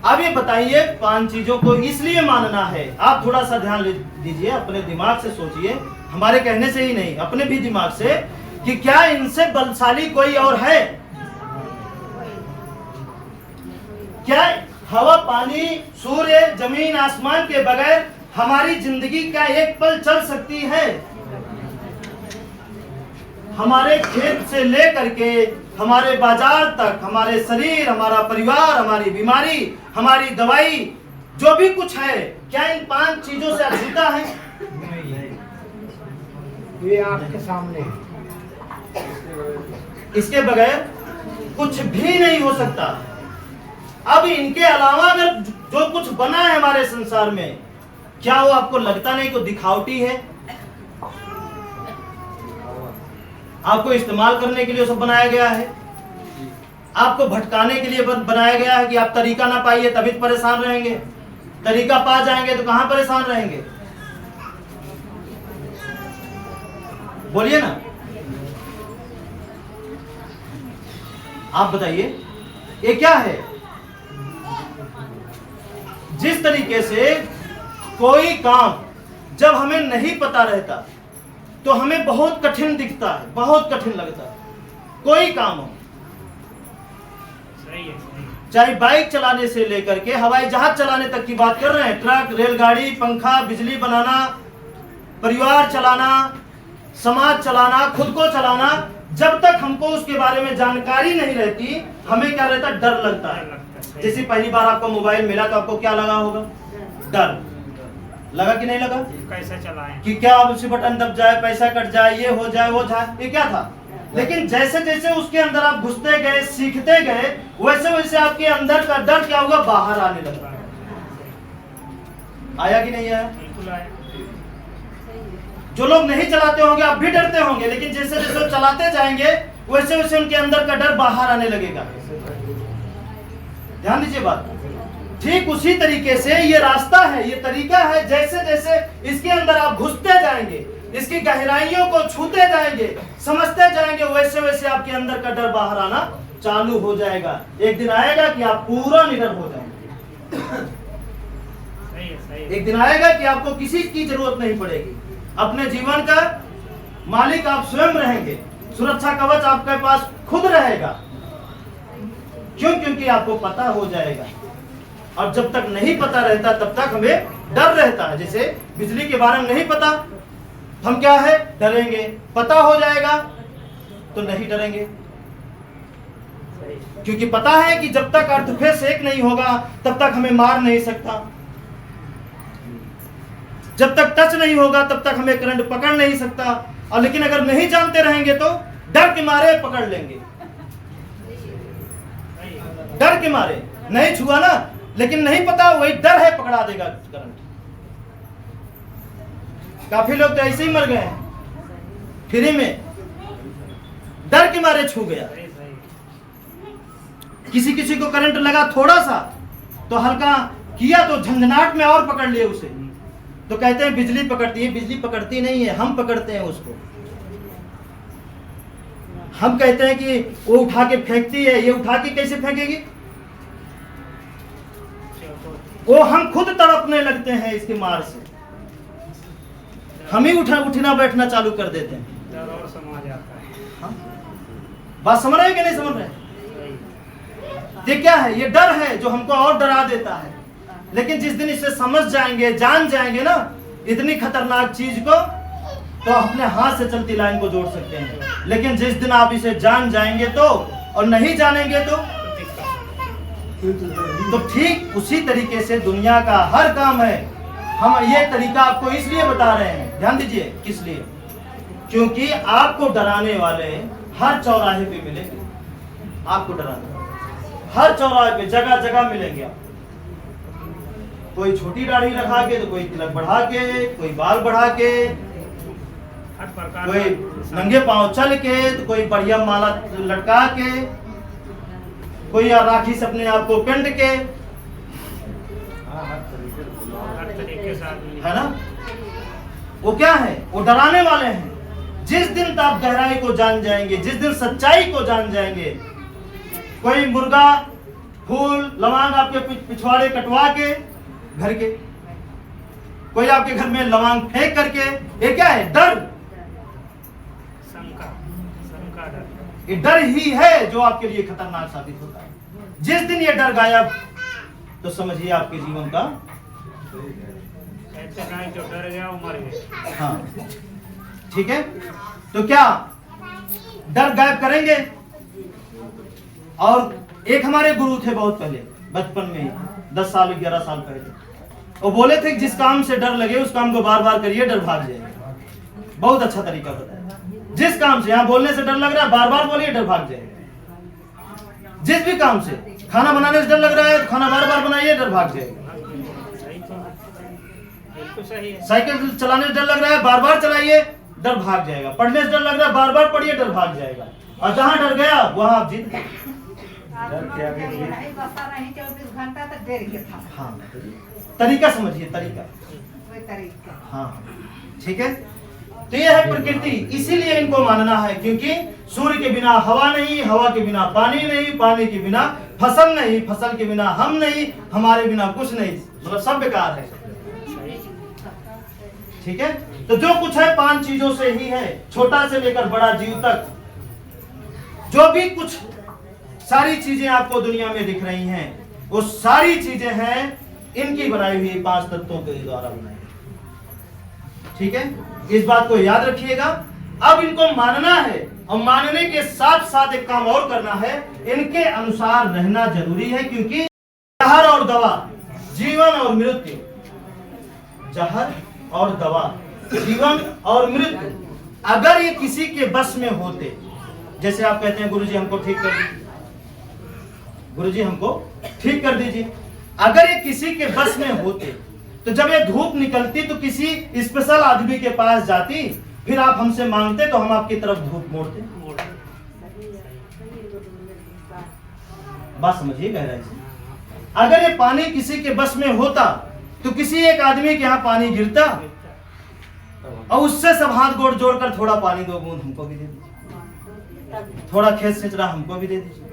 अब ये बताइए 5 चीजों को इसलिए मानना है, आप थोड़ा सा ध्यान दीजिए, अपने दिमाग से सोचिए, हमारे कहने से ही नहीं, अपने भी दिमाग से, कि क्या इनसे बलशाली कोई और है? क्या हवा, पानी, सूर्य, जमीन, आसमान के बगैर हमारी जिंदगी का एक पल चल सकती है? हमारे खेत से लेकर के हमारे बाजार तक, हमारे शरीर, हमारा परिवार, हमारी बीमारी, हमारी दवाई, जो भी कुछ है, क्या इन 5 चीजों से अछूता है? ये आपके सामने है। इसके बगैर कुछ भी नहीं हो सकता। अब इनके अलावा अगर जो कुछ बना है हमारे संसार में, क्या वो आपको लगता नहीं को दिखावटी है? आपको इस्तेमाल करने के लिए सब बनाया गया है, आपको भटकाने के लिए बनाया गया है कि आप तरीका ना पाइए तभी तो परेशान रहेंगे, तरीका पा जाएंगे तो कहां परेशान रहेंगे? बोलिए ना, आप बताइए ये क्या है? जिस तरीके से कोई काम जब हमें नहीं पता रहता तो हमें बहुत कठिन दिखता है, बहुत कठिन लगता है, कोई काम हो, सही है, सही है। चाहे बाइक चलाने से लेकर के हवाई जहाज चलाने तक की बात कर रहे हैं, ट्रक, रेलगाड़ी, पंखा, बिजली बनाना, परिवार चलाना, समाज चलाना, खुद को चलाना, जब तक हमको उसके बारे में जानकारी नहीं रहती, हमें क्या रहता? डर लगता है। जैसे पहली बार आपको मोबाइल मिला तो आपको क्या लगा होगा? डर लगा कि नहीं लगा? कैसे चलाएं? कि क्या अब उसी बटन दब जाए, पैसा कट जाए, ये हो जाए, वो जाए, ये क्या था? लेकिन जैसे जैसे उसके अंदर आप घुसते गए, सीखते गए, वैसे वैसे आपके अंदर का डर क्या हुआ? बाहर आने लगा। आया कि नहीं आया? बिल्कुल आया। जो लोग नहीं चलाते होंगे आप भी डरते होंगे, लेकिन जैसे जैसे वो चलाते जाएंगे वैसे वैसे उनके अंदर का डर बाहर आने लगेगा। ध्यान दीजिए बात। ठीक उसी तरीके से ये रास्ता है, ये तरीका है, जैसे जैसे इसके अंदर आप घुसते जाएंगे, इसकी गहराइयों को छूते जाएंगे, समझते जाएंगे, वैसे वैसे आपके अंदर का डर बाहर आना चालू हो जाएगा। एक दिन आएगा कि आप पूरा निडर हो जाएंगे। सही है, सही है। एक दिन आएगा कि आपको किसी की जरूरत नहीं पड़ेगी, अपने जीवन का मालिक आप स्वयं रहेंगे, सुरक्षा कवच आपके पास खुद रहेगा। क्यों? क्योंकि आपको पता हो जाएगा। और जब तक नहीं पता रहता तब तक हमें डर रहता है। जैसे बिजली के बारे में नहीं पता, हम क्या है? डरेंगे। पता हो जाएगा तो नहीं डरेंगे, क्योंकि पता है कि जब तक अर्थफेस एक नहीं होगा तब तक हमें मार नहीं सकता, जब तक टच नहीं होगा तब तक हमें करंट पकड़ नहीं सकता। और लेकिन अगर नहीं जानते रहेंगे तो डर के मारे पकड़ लेंगे, डर के मारे। नहीं छुआ ना, लेकिन नहीं पता, वही डर है, पकड़ा देगा करंट। काफी लोग तो ऐसे ही मर गए हैं फ्री में, डर के मारे छू गया। सही, सही। किसी किसी को करंट लगा थोड़ा सा तो हल्का किया तो झंझनाट में और पकड़ लिए उसे। तो कहते हैं बिजली पकड़ती है, बिजली पकड़ती नहीं है, हम पकड़ते हैं उसको। हम कहते हैं कि वो उठा के फेंकती है, ये उठा के कैसे फेंकेगी? वो हम खुद तड़पने लगते हैं इसकी मार से, हम ही उठना बैठना चालू कर देते हैं। डर और समा जाता है। हाँ? बात समझ रहे हैं कि नहीं समझ रहे हैं? सही। ये क्या है? ये डर है जो हमको और डरा देता है। लेकिन जिस दिन इसे समझ जाएंगे, जान जाएंगे ना इतनी खतरनाक चीज को, तो अपने हाथ से चलती लाइन को जोड़ सकते हैं। लेकिन जिस दिन आप इसे जान जाएंगे तो, और नहीं जानेंगे तो ठीक उसी तरीके से दुनिया का हर काम है। हम ये तरीका आपको इसलिए बता रहे हैं, ध्यान दीजिए, किस लिए? क्योंकि आपको डराने वाले हर चौराहे पे मिलेंगे, आपको डराने हर चौराहे पे जगह जगह मिलेंगे। आप कोई छोटी दाढ़ी रखा के, तो कोई तिलक बढ़ा के, कोई बाल बढ़ा के, हर प्रकार कोई का नंगे पांव चल के, तो कोई बढ़िया माला लटका के, कोई राखी से अपने आप को पेंट के, हर तरीके से आदमी है ना? वो क्या है? वो डराने वाले हैं। जिस दिन आप गहराई को जान जाएंगे, जिस दिन सच्चाई को जान जाएंगे, कोई मुर्गा फूल लवांग आपके पिछवाड़े कटवा के घर के, कोई आपके घर में लवांग फेंक करके, ये क्या है? डर। शंका डर। ये डर ही है जो आपके लिए खतरनाक साबित होता है। जिस दिन ये डर गायब तो समझिए आपके जीवन का ऐसे नहीं जो डर गया वो मर गया। हाँ, ठीक है। तो क्या डर गायब करेंगे? और एक हमारे गुरु थे बहुत पहले, बचपन में 10 साल 11 साल पहले, वो बोले थे कि जिस काम से डर लगे उस काम को बार बार करिए, डर भाग जाएगा। बहुत अच्छा तरीका बताया। जिस काम से, यहाँ बोलने से डर लग रहा है, बार बार बोलिए, डर भाग जाएगा। जिस भी काम से, खाना बनाने से डर लग रहा है तो खाना बार बार बनाइए, डर भाग जाएगा। सही है। साइकिल चलाने से डर लग रहा है, बार बार चलाइए, डर भाग जाएगा। पढ़ने से डर लग रहा है, बार बार पढ़िए, डर भाग जाएगा। और जहां डर गया वहां आप जीत गए। हाँ, तरीका समझिए, तरीका। हाँ, ठीक है। तो यह है प्रकृति, इसीलिए इनको मानना है, क्योंकि सूर्य के बिना हवा नहीं, हवा के बिना पानी नहीं, पानी के बिना फसल नहीं, फसल के बिना हम नहीं, हमारे बिना कुछ नहीं, मतलब सब बेकार है। ठीक है। तो जो कुछ है 5 चीजों से ही है, छोटा से लेकर बड़ा जीव तक। जो भी कुछ सारी चीजें आपको दुनिया में दिख रही हैं, वो सारी चीजें हैं इनकी बनाई हुई 5 तत्वों के द्वारा बनाई। ठीक है, इस बात को याद रखिएगा। अब इनको मानना है, और मानने के साथ साथ एक काम और करना है, इनके अनुसार रहना जरूरी है, क्योंकि जहर और दवा, जीवन और मृत्यु, जहर और दवा, जीवन और मृत्यु, अगर ये किसी के बस में होते, जैसे आप कहते हैं गुरुजी हमको ठीक कर दीजिए, गुरुजी हमको ठीक कर दीजिए, अगर ये किसी के बस में होते तो जब ये धूप निकलती तो किसी स्पेशल आदमी के पास जाती, फिर आप हमसे मांगते तो हम आपकी तरफ धूप मोड़ते। बात समझिए गहराई से। अगर ये पानी किसी के बस में होता तो किसी एक आदमी के यहाँ पानी गिरता और उससे सब हाथ गोड़ जोड़कर थोड़ा पानी 2 बूंद हमको भी दे दीजिए, थोड़ा खेत सिंचना हमको भी दे दीजिए,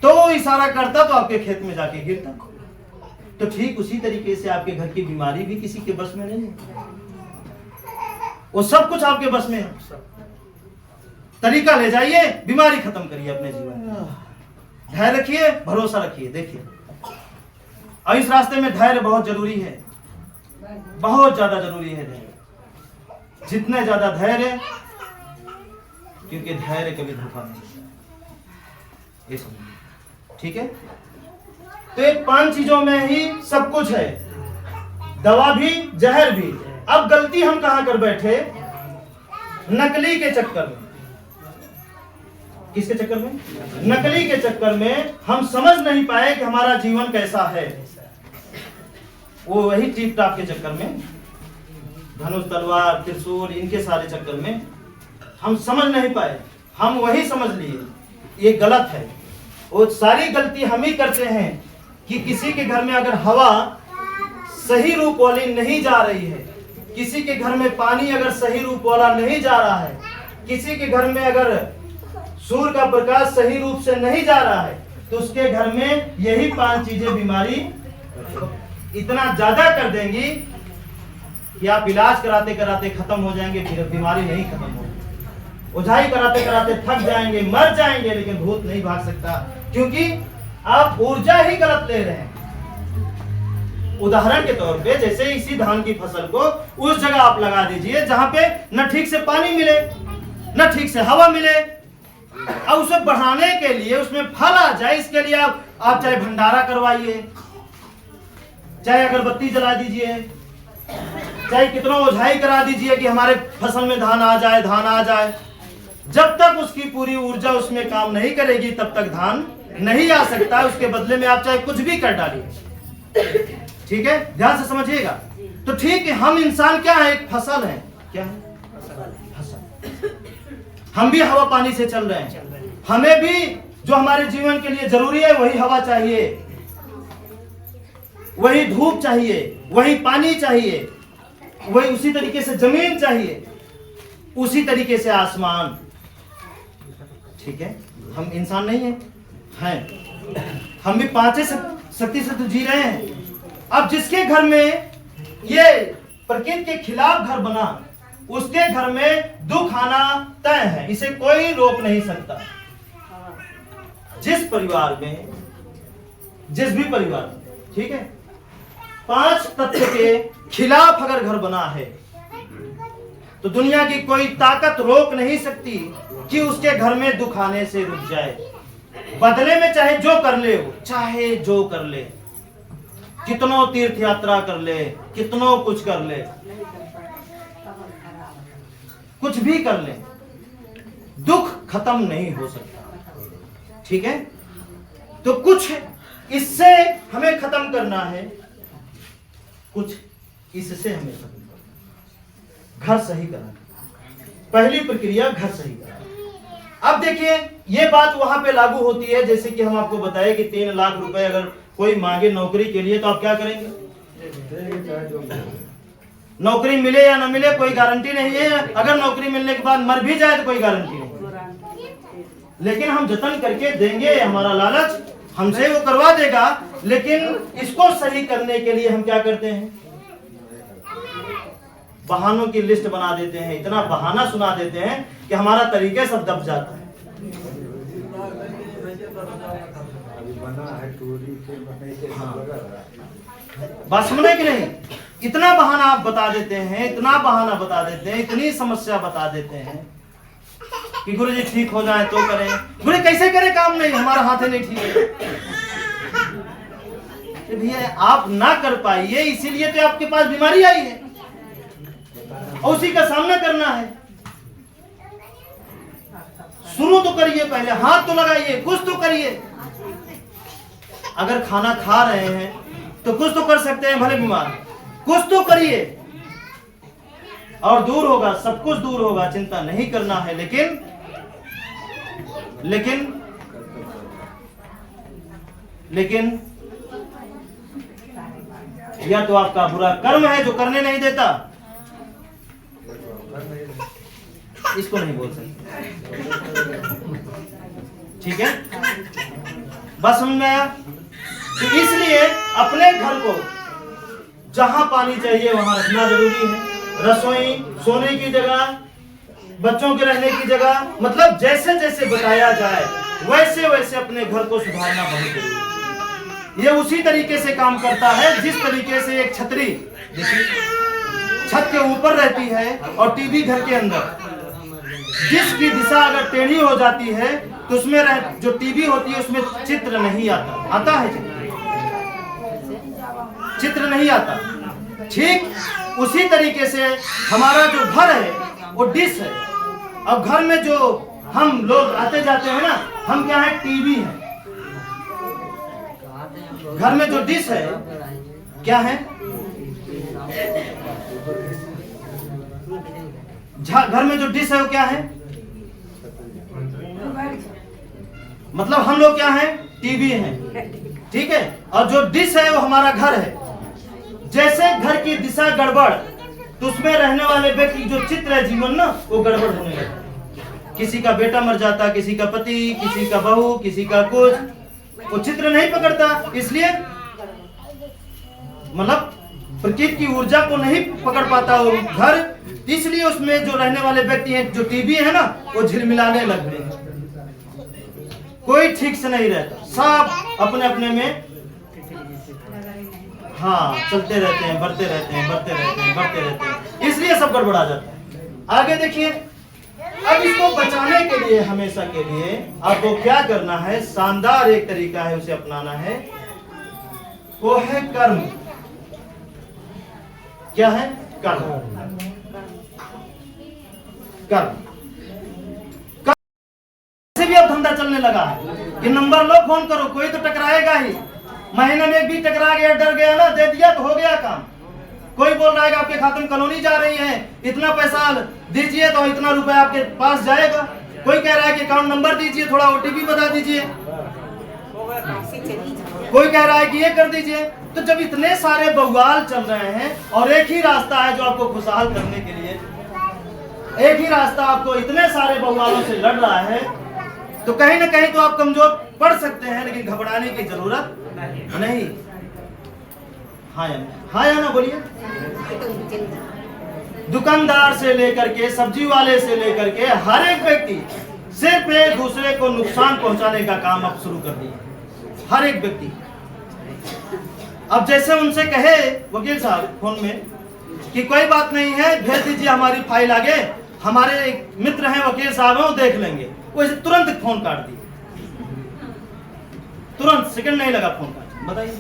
तो वो इशारा करता तो आपके खेत में जाके गिरता। तो ठीक उसी तरीके से आपके घर की बीमारी भी किसी के बस में नहीं है, वो सब कुछ आपके बस में है। तरीका ले जाइए, बीमारी खत्म करिए अपने जीवन में। धैर्य रखिए, भरोसा रखिए। देखिए, और इस रास्ते में धैर्य बहुत जरूरी है, बहुत ज्यादा जरूरी है धैर्य। जितने ज्यादा धैर्य, क्योंकि धैर्य कभी धोखा नहीं देता, ये समझिए। ठीक है। तो ये 5 चीजों में ही सब कुछ है, दवा भी, जहर भी। अब गलती हम कहां कर बैठे? नकली के चक्कर में। किसके चक्कर में? नकली के चक्कर में हम समझ नहीं पाए कि हमारा जीवन कैसा है। वो वही टीप टाप के चक्कर में, धनुष तलवार त्रिशूल, इनके सारे चक्कर में हम समझ नहीं पाए, हम वही समझ लिए ये गलत है। वो सारी गलती हम ही करते हैं कि किसी के घर में अगर हवा सही रूप वाली नहीं जा रही है, किसी के घर में पानी अगर सही रूप वाला नहीं जा रहा है, किसी के घर में अगर सूर्य का प्रकाश सही रूप से नहीं जा रहा है, तो उसके घर में यही 5 चीजें बीमारी इतना ज्यादा कर देंगी कि आप इलाज कराते कराते खत्म हो जाएंगे, फिर बीमारी नहीं खत्म होगी। उझाई कराते कराते थक जाएंगे, मर जाएंगे, लेकिन भूत नहीं भाग सकता, क्योंकि आप ऊर्जा ही गलत ले रहे हैं। उदाहरण के तौर पे, जैसे इसी धान की फसल को उस जगह आप लगा दीजिए जहां पे न ठीक से पानी मिले, न ठीक से हवा मिले, और उसे बढ़ाने के लिए, उसमें फल आ जाए, इसके लिए आप चाहे भंडारा करवाइए, चाहे अगरबत्ती जला दीजिए, चाहे कितना ओझाई करा दीजिए कि हमारे फसल में धान आ जाए, धान आ जाए। जब तक उसकी पूरी ऊर्जा उसमें काम नहीं करेगी, तब तक धान नहीं आ सकता। उसके बदले में आप चाहे कुछ भी कर डालिए। ठीक है, ध्यान से समझिएगा। तो ठीक है, हम इंसान क्या है? एक फसल है। क्या है? फसल। हम भी हवा पानी से चल रहे हैं, हमें भी जो हमारे जीवन के लिए जरूरी है वही हवा चाहिए, वही धूप चाहिए, वही पानी चाहिए, वही उसी तरीके से जमीन चाहिए, उसी तरीके से आसमान। ठीक है, हम इंसान नहीं हैं, हैं। हम भी पांचों शक्ति से तो जी रहे हैं। अब जिसके घर में ये प्रकृति के खिलाफ घर बना, उसके घर में दुख आना तय है, इसे कोई रोक नहीं सकता। जिस परिवार में, जिस भी परिवार में, ठीक है, 5 तत्व के खिलाफ अगर घर बना है तो दुनिया की कोई ताकत रोक नहीं सकती कि उसके घर में दुख आने से रुक जाए। बदले में चाहे जो कर ले, वो चाहे जो कर ले, कितनों तीर्थ यात्रा कर ले, कितनों कुछ कर ले, कुछ भी कर ले, दुख खत्म नहीं हो सकता। ठीक है, तो कुछ इससे हमें खत्म करना है, कुछ इससे हमें खत्म करना है। घर सही करना, पहली प्रक्रिया घर सही करना। अब देखिए, ये बात वहां पे लागू होती है, जैसे कि हम आपको बताए कि 3 लाख रुपए अगर कोई मांगे नौकरी के लिए, तो आप क्या करेंगे? नौकरी मिले या ना मिले कोई गारंटी नहीं है। अगर नौकरी मिलने के बाद मर भी जाए तो कोई गारंटी नहीं, लेकिन हम जतन करके देंगे। हमारा लालच हमसे वो करवा देगा, लेकिन इसको सही करने के लिए हम क्या करते हैं? बहानों की लिस्ट बना देते हैं, इतना बहाना सुना देते हैं कि हमारा तरीके सब दब जाता है। बात समझे कि नहीं? इतना बहाना आप बता देते हैं, इतना बहाना बता देते हैं, इतनी समस्या बता देते हैं कि गुरु जी ठीक हो जाए तो करें। गुरु कैसे करें? काम नहीं, हमारा हाथ ही नहीं ठीक है। भैया आप ना कर पाइए, इसीलिए तो आपके पास बीमारी आई है और उसी का सामना करना है। शुरू तो करिए, पहले हाथ तो लगाइए, कुछ तो करिए। अगर खाना खा रहे हैं तो कुछ तो कर सकते हैं, भले बीमार, कुछ तो करिए और दूर होगा, सब कुछ दूर होगा, चिंता नहीं करना है। लेकिन या तो आपका बुरा कर्म है जो करने नहीं देता, इसको नहीं बोल सकते। ठीक है, बस समझ में आया? तो इसलिए अपने घर को जहां पानी चाहिए वहां रखना जरूरी है। रसोई, सोने की जगह, बच्चों के रहने की जगह, मतलब जैसे जैसे बताया जाए वैसे वैसे अपने घर को सुधारना बहुत जरूरी है। ये उसी तरीके से काम करता है जिस तरीके से एक छतरी देखिए छत के ऊपर रहती है और टीवी घर के अंदर, जिसकी दिशा अगर टेढ़ी हो जाती है तो उसमें जो टीवी होती है उसमें चित्र नहीं आता। आता है चित्र नहीं आता। ठीक उसी तरीके से हमारा जो घर है वो डिश है। अब घर में जो हम लोग आते जाते हैं ना, हम क्या है? टीवी है। घर में जो डिश है क्या है? घर में जो डिश है वो क्या है? मतलब हम लोग क्या है? टीवी है। ठीक है, और जो डिश है वो हमारा घर है। जैसे घर की दिशा गड़बड़ तो उसमें रहने वाले व्यक्ति जो चित्र है जीवन ना, वो गड़बड़ होने लगता। किसी का बेटा मर जाता, किसी का पति, किसी का बहू, किसी का कुछ, वो चित्र नहीं पकड़ता। इसलिए मतलब प्रकृति की ऊर्जा को नहीं पकड़ पाता वो घर, इसलिए उसमें जो रहने वाले व्यक्ति हैं, जो टीवी है ना, वो झिलमिलाने लग गए। कोई ठीक से नहीं रहता, सब अपने अपने में हाँ चलते रहते हैं, बढ़ते रहते हैं, बढ़ते रहते हैं, बढ़ते रहते हैं, इसलिए सब गड़बड़ा जाता है। आगे देखिए, अब इसको बचाने के लिए हमेशा के लिए आपको क्या करना है? शानदार एक तरीका है, उसे अपनाना है। वो है कर्म। क्या है? कर्म। कर्म से भी अब धंधा चलने लगा है कि नंबर लो, फोन करो, कोई तो टकराएगा ही। महीने में भी टकरा गया, डर गया ना, दे दिया तो हो गया काम। कोई बोल रहा है कि आपके खाते में कॉलोनी जा रही है, इतना पैसा दीजिए तो इतना रुपया आपके पास जाएगा। कोई कह रहा है कि अकाउंट नंबर दीजिए, थोड़ा ओटीपी बता दीजिए। कोई कह रहा है कि ये कर दीजिए। तो जब इतने सारे बवाल चल रहे हैं और एक ही रास्ता है जो आपको खुशहाल करने के लिए, एक ही रास्ता आपको इतने सारे बवालों से लड़ रहा है, तो कहीं ना कहीं तो आप कमजोर पड़ सकते हैं, लेकिन घबराने की जरूरत नहीं। हाँ या ना बोलिए। दुकानदार से लेकर के सब्जी वाले से लेकर के हर एक व्यक्ति सिर्फ एक दूसरे को नुकसान पहुंचाने का काम अब शुरू कर दिया, हर एक व्यक्ति। अब जैसे उनसे कहे वकील साहब फोन में कि कोई बात नहीं है, भेज दीजिए हमारी फाइल आगे, हमारे एक मित्र हैं वकील साहब हैं, वो देख लेंगे, वो इसे तुरंत फोन काट दिए, तुरंत सेकंड नहीं लगा फोन काट। बताइए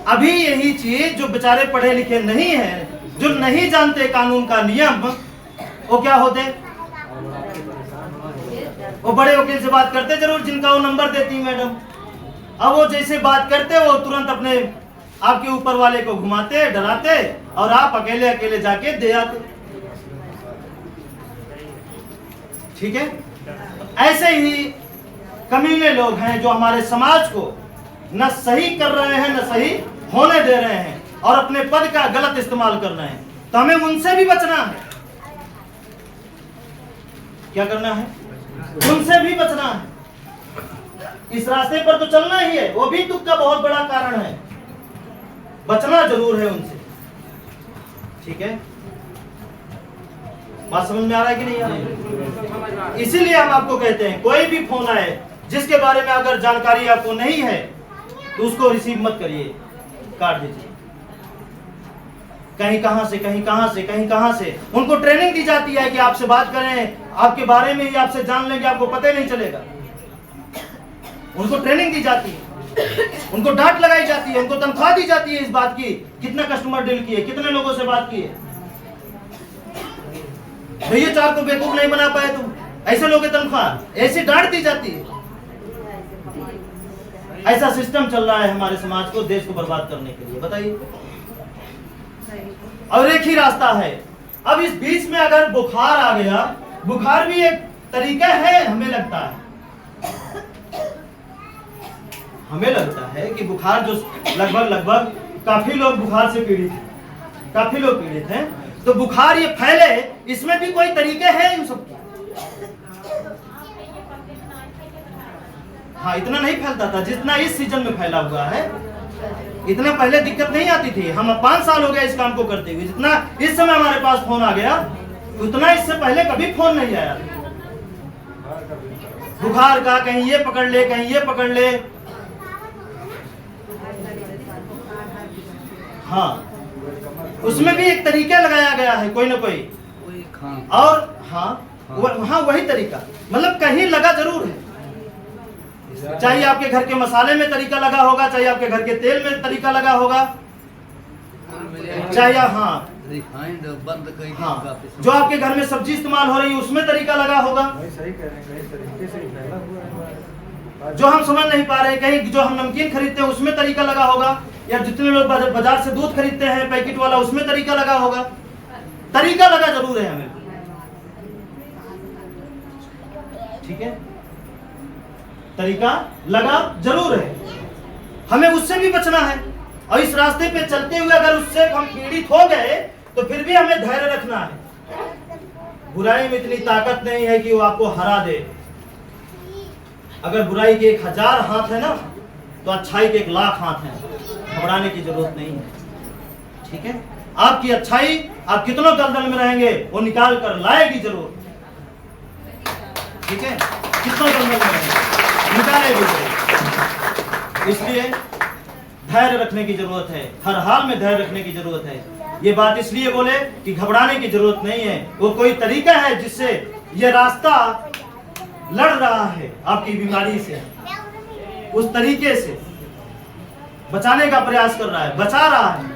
अभी यही चीज जो बेचारे पढ़े लिखे नहीं हैं, जो नहीं जानते कानून का नियम, वो क्या होते, वो बड़े वकील से बात करते जरूर, जिनका वो नंबर देती मैडम। अब वो जैसे बात करते वो तुरंत अपने आपके ऊपर वाले को घुमाते, डराते, और आप अकेले अकेले जाके दे आते। ठीक है, ऐसे ही कमीने लोग हैं जो हमारे समाज को न सही कर रहे हैं, न सही होने दे रहे हैं, और अपने पद का गलत इस्तेमाल कर रहे हैं। तो हमें उनसे भी बचना है। क्या करना है? उनसे भी बचना है। इस रास्ते पर तो चलना ही है, वो भी दुख का बहुत बड़ा कारण है, बचना जरूर है उनसे। ठीक है, बात समझ में आ रहा है कि नहीं आ रहा है? इसीलिए हम आपको कहते हैं कोई भी फोन आए जिसके बारे में अगर जानकारी आपको नहीं है तो उसको रिसीव मत करिए, काट दीजिए। कहीं कहां से कहीं कहां से कहीं कहां से उनको ट्रेनिंग दी जाती है कि आपसे बात करें, आपके बारे में ही आपसे जान लेंगे, आपको पता ही नहीं चलेगा। उनको ट्रेनिंग दी जाती है, उनको डांट लगाई जाती है, उनको तनख्वाह दी जाती है इस बात की कितना कस्टमर डील किए, कितने लोगों से बात किए। भैया चार को बेवकूफ नहीं बना पाए तुम, ऐसे लोगों की तनख्वाह, ऐसी डांट दी जाती है। ऐसा सिस्टम चल रहा है हमारे समाज को, देश को बर्बाद करने के लिए। बताइए, और एक ही रास्ता है। अब इस बीच में अगर बुखार आ गया, बुखार भी एक तरीका है, हमें लगता है कि बुखार जो लगभग काफी लोग बुखार से पीड़ित हैं, काफी लोग पीड़ित हैं, तो बुखार ये फैले, इसमें भी कोई तरीके हैं इन सब। हाँ, इतना नहीं फैलता था जितना इस सीजन में फैला हुआ है। इतना पहले दिक्कत नहीं आती थी, हम 5 साल हो गए इस काम को करते हुए। जितना इस समय हमारे पास फोन आ गया, उतना इससे पहले कभी फोन नहीं आया। बुखार का कहीं ये पकड़ ले, कहीं ये पकड़ ले। हाँ, उसमें भी एक तरीका लगाया गया है, कोई ना कोई। और हाँ वही तरीका, मतलब कहीं लगा जरूर है। चाहे आपके घर के मसाले में तरीका लगा होगा, चाहे आपके घर के तेल में तरीका लगा होगा, चाहे जो आपके घर में सब्जी इस्तेमाल हो रही है उसमें तरीका लगा होगा। जो हम समझ नहीं पा रहे, कहीं जो हम नमकीन खरीदते हैं उसमें तरीका लगा होगा, या जितने लोग बाजार से दूध खरीदते हैं पैकेट वाला, उसमें तरीका लगा होगा। तरीका लगा जरूर है हमें। ठीक है, तरीका लगा जरूर है, हमें उससे भी बचना है। और इस रास्ते पे चलते हुए अगर उससे हम पीड़ित हो गए तो फिर भी हमें धैर्य रखना है। बुराई में इतनी ताकत नहीं है कि वो आपको हरा दे। अगर बुराई के 1000 हाथ है ना, तो अच्छाई के 1,00,000 हाथ हैं। घबराने की जरूरत नहीं है। ठीक है, आपकी अच्छाई आप कितनों दलदल में रहेंगे वो निकाल कर लाएगी जरूर। ठीक है, कितनों दलदल में रहेंगे निकालेगी जरूर। इसलिए धैर्य रखने की जरूरत है, हर हाल में धैर्य रखने की जरूरत है। ये बात इसलिए बोले कि घबराने की जरूरत नहीं है। वो कोई तरीका है जिससे ये रास्ता लड़ रहा है आपकी बीमारी से, उस तरीके से बचाने का प्रयास कर रहा है, बचा रहा है।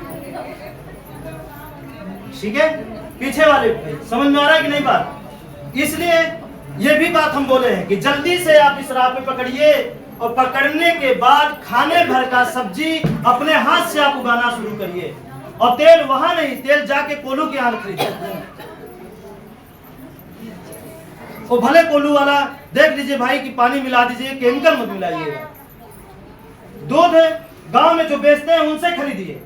ठीक है, पीछे वाले समझ में आ रहा है कि नहीं बात? इसलिए ये भी बात हम बोले हैं कि जल्दी से आप इस राह पे पकड़िए, और पकड़ने के बाद खाने भर का सब्जी अपने हाथ से आप उगाना शुरू करिए। और तेल वहां नहीं, तेल जाके कोल्हू के यहाँ खरीदिए। वो भले कोल्हू वाला देख लीजिए भाई कि पानी मिला दीजिए, केमिकल मत मिलाइएगा। दूध गांव में जो बेचते हैं उनसे खरीदिए,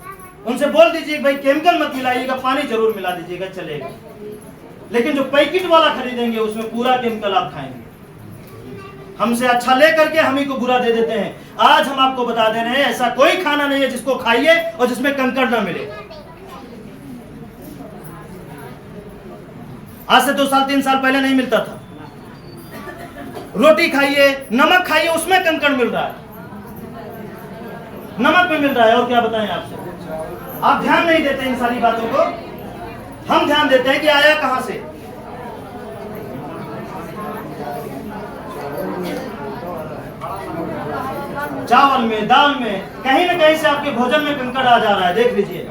उनसे बोल दीजिए भाई केमिकल मत मिलाइएगा, पानी जरूर मिला दीजिएगा, चलेगा। लेकिन जो पैकेट वाला खरीदेंगे उसमें पूरा केमिकल आप खाएंगे। हमसे अच्छा ले करके हम ही को बुरा दे देते हैं। आज हम आपको बता दे रहे हैं, ऐसा कोई खाना नहीं है जिसको खाइए और जिसमें कंकड़ ना मिले। आज से 2 साल 3 साल पहले नहीं मिलता था। रोटी खाइए, नमक खाइए, उसमें कंकड़ मिल रहा है, नमक में मिल रहा है। और क्या बताएं आपसे, आप ध्यान नहीं देते इन सारी बातों को। हम ध्यान देते हैं कि आया कहां से। चावल में, दाल में, कहीं ना कहीं से आपके भोजन में कंकड़ आ जा रहा है। देख लीजिए,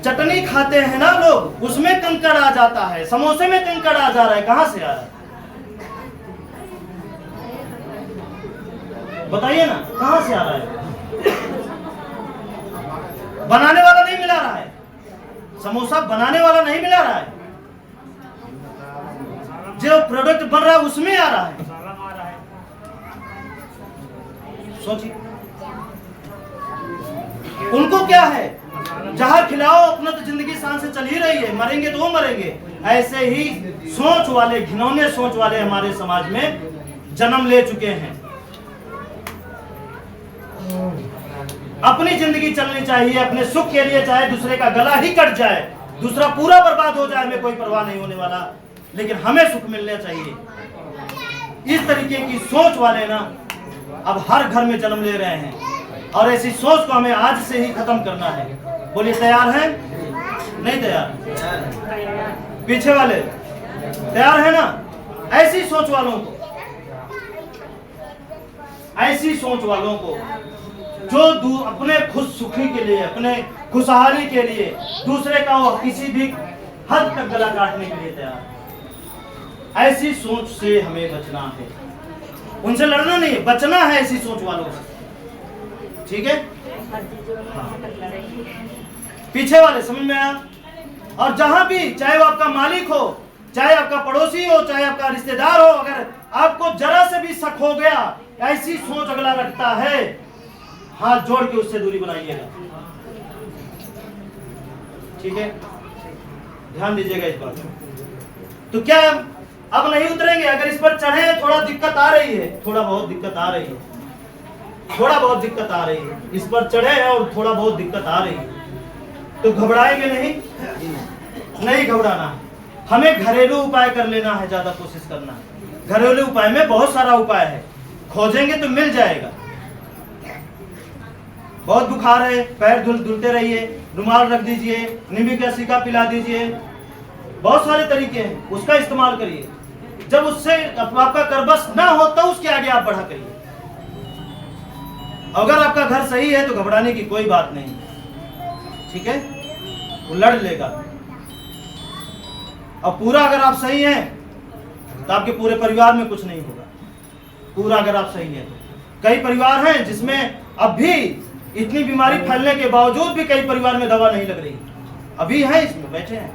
चटनी खाते हैं ना लोग, उसमें कंकड़ आ जाता है। समोसे में कंकड़ आ जा रहा है, कहां से आ रहा है बताइए ना, कहां से आ रहा है? बनाने वाला नहीं मिला रहा है, समोसा बनाने वाला नहीं मिला रहा है, जो प्रोडक्ट बन रहा है उसमें आ रहा है। सोचिए, उनको क्या है, जहां खिलाओ अपना तो जिंदगी शान से चल ही रही है, मरेंगे तो वो मरेंगे। ऐसे ही सोच वाले, घिनौने सोच वाले हमारे समाज में जन्म ले चुके हैं। अपनी जिंदगी चलनी चाहिए अपने सुख के लिए, चाहे दूसरे का गला ही कट जाए, दूसरा पूरा बर्बाद हो जाए, हमें कोई परवाह नहीं होने वाला, लेकिन हमें सुख मिलना चाहिए। इस तरीके की सोच वाले ना अब हर घर में जन्म ले रहे हैं, और ऐसी सोच को हमें आज से ही खत्म करना है। बोलिए, तैयार हैं? नहीं तैयार? पीछे वाले तैयार है ना? ऐसी सोच वालों को, ऐसी सोच वालों को जो अपने खुद सुखी के लिए, अपने खुशहाली के लिए दूसरे का वो किसी भी हद तक गला काटने के लिए तैयार, ऐसी सोच से हमें बचना है। उनसे लड़ना नहीं, बचना है ऐसी सोच वालों से। ठीक है? हाँ। पीछे वाले समझ में आया? और जहां भी, चाहे वो आपका मालिक हो, चाहे आपका पड़ोसी हो, चाहे आपका रिश्तेदार हो, अगर आपको जरा से भी शक हो गया, ऐसी सोच अगला रखता है, हाथ जोड़ के उससे दूरी बनाइएगा। ठीक है? ध्यान दीजिएगा इस बात में। तो क्या अब नहीं उतरेंगे? अगर इस पर चढ़े, थोड़ा दिक्कत आ रही है, थोड़ा बहुत दिक्कत आ रही है, थोड़ा बहुत दिक्कत आ रही है, इस पर चढ़े हैं और थोड़ा बहुत दिक्कत आ रही है, तो घबराएंगे नहीं? नहीं घबराना है। हमें घरेलू उपाय कर लेना है, ज्यादा कोशिश करना है। घरेलू उपाय में बहुत सारा उपाय है, खोजेंगे तो मिल जाएगा। बहुत बुखार है, पैर धुलते रहिए, रुमाल रख दीजिए, नींबू का सिक्का पिला दीजिए, बहुत सारे तरीके हैं, उसका इस्तेमाल करिए। जब उससे आपका करबस ना हो तो उसके आगे आप बढ़ा करिए। अगर आपका घर सही है तो घबराने की कोई बात नहीं, ठीक है? वो लड़ लेगा। और पूरा अगर आप सही हैं तो आपके पूरे परिवार में कुछ नहीं होगा। पूरा अगर आप सही हैं तो। कई परिवार हैं जिसमें अब भी इतनी बीमारी फैलने के बावजूद भी कई परिवार में दवा नहीं लग रही, अभी है, इसमें बैठे हैं,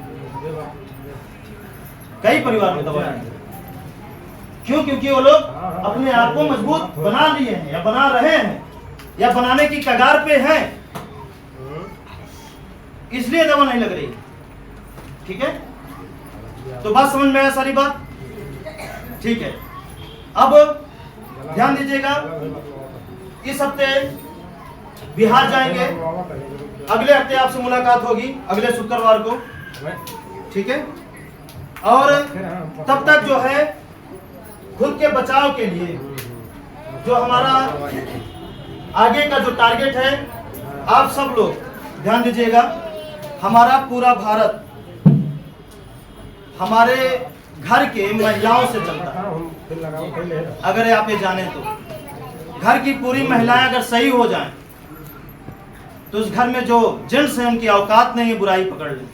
कई परिवार में दवा नहीं। क्यों? क्योंकि वो लोग अपने आप को मजबूत बना लिए हैं, या बना रहे हैं, या बनाने की कगार पे हैं, इसलिए दवा नहीं लग रही। ठीक है? तो बात समझ में आया सारी बात? ठीक है। अब ध्यान दीजिएगा, इस हफ्ते बिहार जाएंगे, अगले हफ्ते आपसे मुलाकात होगी, अगले शुक्रवार को। ठीक है? और तब तक जो है खुद के बचाव के लिए जो हमारा आगे का जो टारगेट है, आप सब लोग ध्यान दीजिएगा। हमारा पूरा भारत हमारे घर के महिलाओं से चलता है। अगर आप ये जाने तो घर की पूरी महिलाएं अगर सही हो जाएं तो उस घर में जो जेंट्स हैं उनकी औकात नहीं है बुराई पकड़ लें,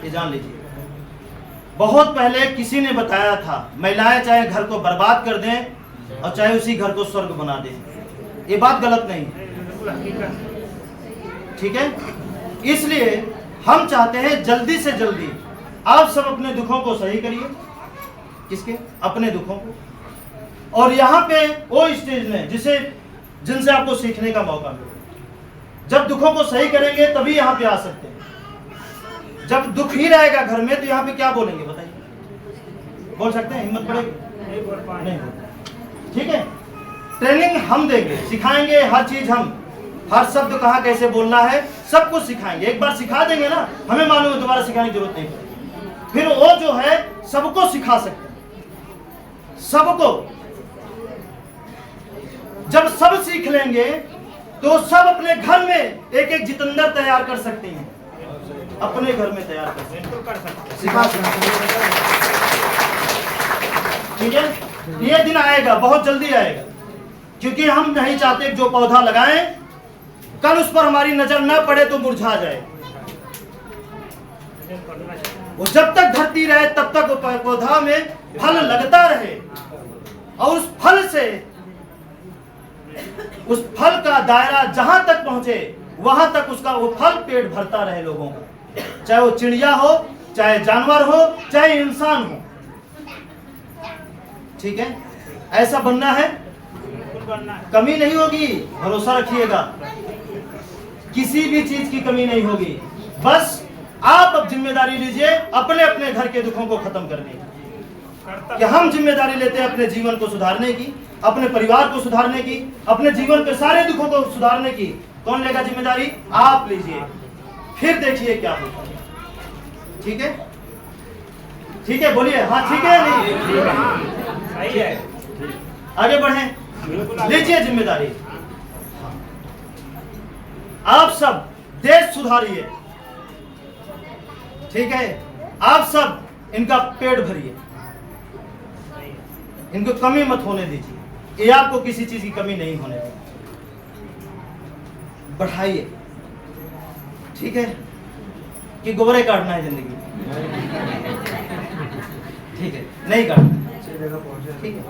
ये जान लीजिए। बहुत पहले किसी ने बताया था, महिलाएं चाहे घर को बर्बाद कर दें और चाहे उसी घर को स्वर्ग बना दें। ये बात गलत नहीं है, ठीक है? इसलिए हम चाहते हैं जल्दी से जल्दी आप सब अपने दुखों को सही करिए। किसके? अपने दुखों को। और यहाँ पे वो स्टेज में जिनसे आपको सीखने का मौका मिले। जब दुखों को सही करेंगे तभी यहाँ पे आ सकते हैं। जब दुख ही रहेगा घर में तो यहाँ पे क्या बोलेंगे बताइए? बोल सकते हैं? हिम्मत पड़ेगी? नहीं बोल पाएंगे। नहीं बोल। ठीक है, ट्रेनिंग हम देंगे, सिखाएंगे हर चीज, हम हर शब्द कहाँ कैसे बोलना है सब कुछ सिखाएंगे। एक बार सिखा देंगे ना, हमें मालूम है दोबारा सिखाने की जरूरत नहीं पड़ेगी। फिर वो जो है सबको सिखा सकते हैं, सबको। जब सब सीख लेंगे तो सब अपने घर में एक एक जितेंद्र तैयार कर सकते हैं, अपने घर में तैयार कर सकते हैं, बिल्कुल कर सकते हैं। सिखा सकते हैं। ठीक है, ये दिन आएगा, बहुत जल्दी आएगा, क्योंकि हम नहीं चाहते कि जो पौधा लगाएं कल उस पर हमारी नजर न पड़े तो मुरझा जाए। वो जब तक धरती रहे तब तक वो पौधा में फल लगता रहे, और उस फल से, उस फल का दायरा जहां तक पहुंचे वहां तक उसका वो फल पेट भरता रहे लोगों का, चाहे वो चिड़िया हो, चाहे जानवर हो, चाहे इंसान हो। ठीक है, ऐसा बनना है, कमी नहीं होगी, भरोसा रखिएगा, किसी भी चीज की कमी नहीं होगी। बस आप अब जिम्मेदारी लीजिए अपने अपने घर के दुखों को खत्म करने की, कि हम जिम्मेदारी लेते हैं अपने जीवन को सुधारने की, अपने परिवार को सुधारने की, अपने जीवन के सारे दुखों को सुधारने की। कौन लेगा जिम्मेदारी? आप लीजिए, फिर देखिए क्या होता है। ठीक है, ठीक है, बोलिए हाँ ठीक है नहीं? सही है, आगे बढ़े, लीजिए जिम्मेदारी। आप सब देश सुधारिए, ठीक है, आप सब इनका पेट भरिए, इनको कमी मत होने दीजिए, ये आपको किसी चीज की कमी नहीं होने देगी, बढ़ाइए। ठीक है, कि गोबरे काटना है जिंदगी में? ठीक है, नहीं काटना, ठीक है,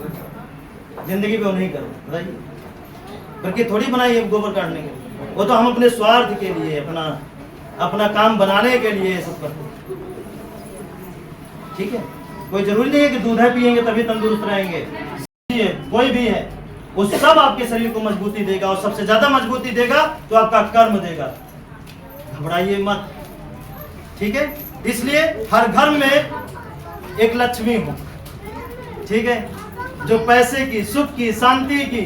जिंदगी में वो नहीं करो, बताइए, बल्कि थोड़ी बनाइए गोबर काटने के लिए, वो तो हम अपने स्वार्थ के लिए, अपना काम बनाने के लिए सब करते हैं। ठीक है, कोई जरूरी नहीं है कि दूध है पिएंगे तभी तंदुरुस्त रहेंगे, कोई भी है वो सब आपके शरीर को मजबूती देगा, और सबसे ज्यादा मजबूती देगा तो आपका कर्म देगा। घबराइए मत, ठीक है। इसलिए हर घर में एक लक्ष्मी हो, ठीक है, जो पैसे की, सुख की, शांति की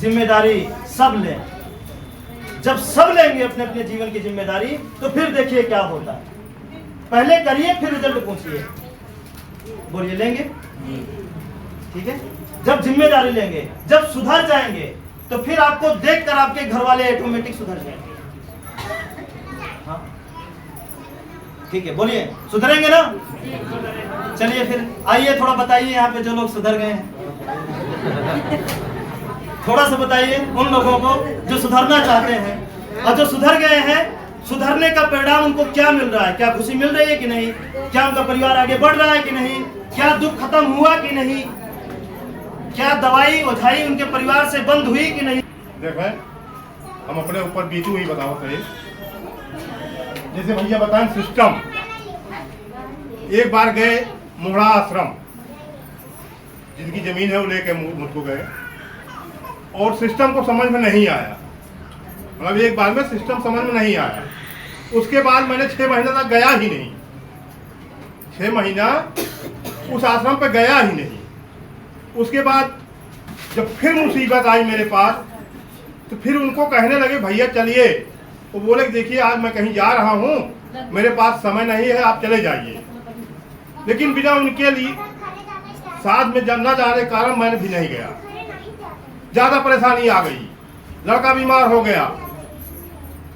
जिम्मेदारी सब लें। जब सब लेंगे अपने अपने जीवन की जिम्मेदारी तो फिर देखिए क्या होता है। पहले करिए फिर रिजल्ट पूछिए, बोलिए लेंगे? ठीक है, जब जिम्मेदारी लेंगे, जब सुधर जाएंगे तो फिर आपको देखकर आपके घर वाले ऑटोमेटिक सुधर जाएंगे। हाँ ठीक है, बोलिए सुधरेंगे ना? चलिए फिर आइए थोड़ा बताइए यहाँ पे जो लोग सुधर गए हैं, थोड़ा सा बताइए उन लोगों को जो सुधरना चाहते हैं, और जो सुधर गए हैं सुधरने का परिणाम उनको क्या मिल रहा है, क्या खुशी मिल रही है कि नहीं, क्या उनका परिवार आगे बढ़ रहा है कि नहीं, क्या दुख खत्म हुआ कि नहीं, क्या दवाई ओझाई उनके परिवार से बंद हुई कि नहीं। देखें, हम अपने ऊपर बीतू ही बताओ थे। जैसे भैया बताएं सिस्टम, एक बार गए मोहड़ा आश्रम, जिनकी जमीन है वो लेके मुझको गए, और सिस्टम को समझ में नहीं आया, मतलब एक बार में सिस्टम समझ में नहीं आया। उसके बाद मैंने 6 महीना तक गया ही नहीं, 6 महीना उस आश्रम पे गया ही नहीं। उसके बाद जब फिर मुसीबत आई मेरे पास, तो फिर उनको कहने लगे भैया चलिए, वो बोले देखिए आज मैं कहीं जा रहा हूँ, मेरे पास समय नहीं है, आप चले जाइए। लेकिन बिना उनके लिए साथ में न जाने के कारण मैंने भी नहीं गया। ज़्यादा परेशानी आ गई, लड़का बीमार हो गया,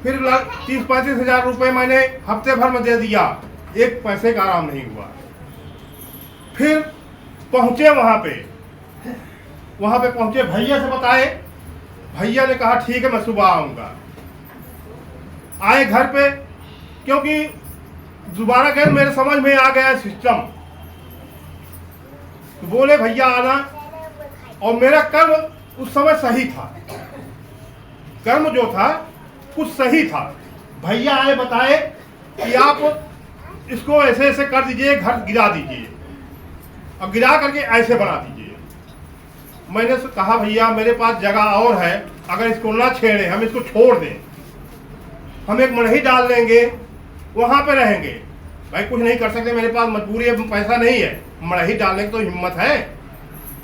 फिर 30-35 हज़ार रुपये मैंने हफ्ते भर में दे दिया, एक पैसे का आराम नहीं हुआ। फिर पहुँचे वहाँ पे पहुँचे, भैया से बताए, भैया ने कहा ठीक है मैं सुबह आऊँगा। आए घर पे, क्योंकि दोबारा गए मेरे समझ में आ गया सिस्टम, तो बोले भैया आना, और मेरा कर्म उस समय सही था, कर्म जो था कुछ सही था। भैया आए बताए कि आप इसको ऐसे ऐसे कर दीजिए, घर गिरा दीजिए, और गिरा करके ऐसे बना दीजिए। मैंने कहा भैया मेरे पास जगह और है, अगर इसको ना छेड़े, हम इसको छोड़ दें, हम एक मड़ही डाल देंगे, वहां पे रहेंगे। भाई कुछ नहीं कर सकते, मेरे पास मजबूरी है, पैसा नहीं है, मड़ही डालने की तो हिम्मत है।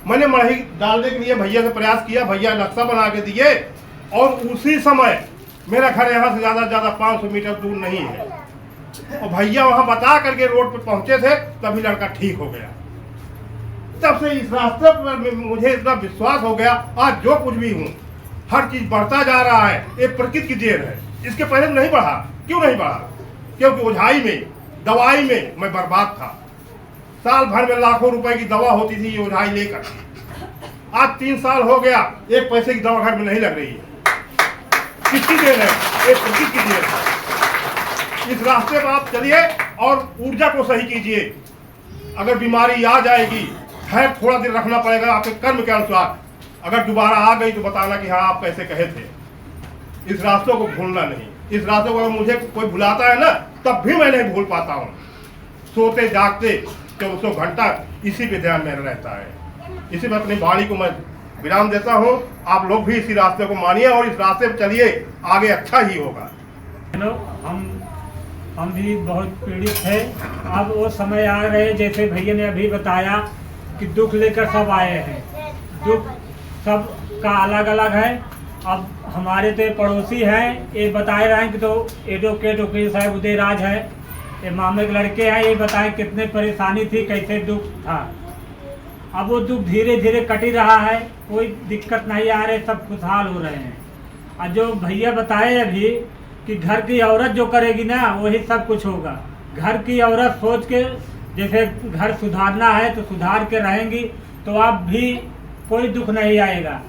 मैंने मड़ही डालने के लिए भैया से प्रयास किया, भैया नक्शा बना के दिए, और उसी समय मेरा घर यहाँ से ज़्यादा 500 मीटर दूर नहीं है, और भैया वहाँ बता करके रोड पर पहुँचे थे, तभी लड़का ठीक हो गया। तब से इस रास्ते पर मुझे इतना विश्वास हो गया, आज जो कुछ भी हूँ हर चीज़ बढ़ता जा रहा है, ये प्रकृति की देन है। इसके पहले नहीं बढ़ा, क्यों नहीं बढ़ा? क्योंकि ओझाई में, दवाई में मैं बर्बाद था। साल भर में लाखों रुपए की दवा होती थी ये ओझाई लेकर। आज 3 साल हो गया, एक पैसे की दवा घर में नहीं लग रही है। किसकी देन है? एक प्रकृति की देन है। इस रास्ते पर आप चलिए और ऊर्जा को सही कीजिए। अगर बीमारी आ जाएगी, खैर थोड़ा दिन रखना पड़ेगा आपके कर्म के अनुसार। अगर दोबारा आ गई तो बताना कि हाँ आप कैसे कहे थे। इस रास्तों को भूलना नहीं। इस रास्तों को अगर मुझे कोई भुलाता है ना, तब भी मैं नहीं भूल पाता हूँ। सोते जागते 24 घंटा इसी पे ध्यान मेरा रहता है। इसी में अपनी वाणी को मैं विराम देता हूँ। आप लोग भी इसी रास्ते को मानिए और इस रास्ते पर चलिए, आगे अच्छा ही होगा। हम भी बहुत पीड़ित है। अब वो समय आ रहे, जैसे भैया ने अभी बताया कि दुख लेकर सब आए हैं, दुख सब का अलग अलग है। अब हमारे तो पड़ोसी हैं, ये बताए रहे हैं कि तो एडवोकेट वकील साहब उदयराज है, ये मामे के लड़के हैं, ये बताएं कितने परेशानी थी, कैसे दुख था। अब वो दुख धीरे धीरे कट ही रहा है, कोई दिक्कत नहीं आ रही, सब खुशहाल हो रहे हैं। और जो भैया बताए अभी कि घर की औरत जो करेगी ना वही सब कुछ होगा। घर की औरत सोच के जैसे घर सुधारना है तो सुधार के रहेंगी तो आप भी कोई दुख नहीं आएगा।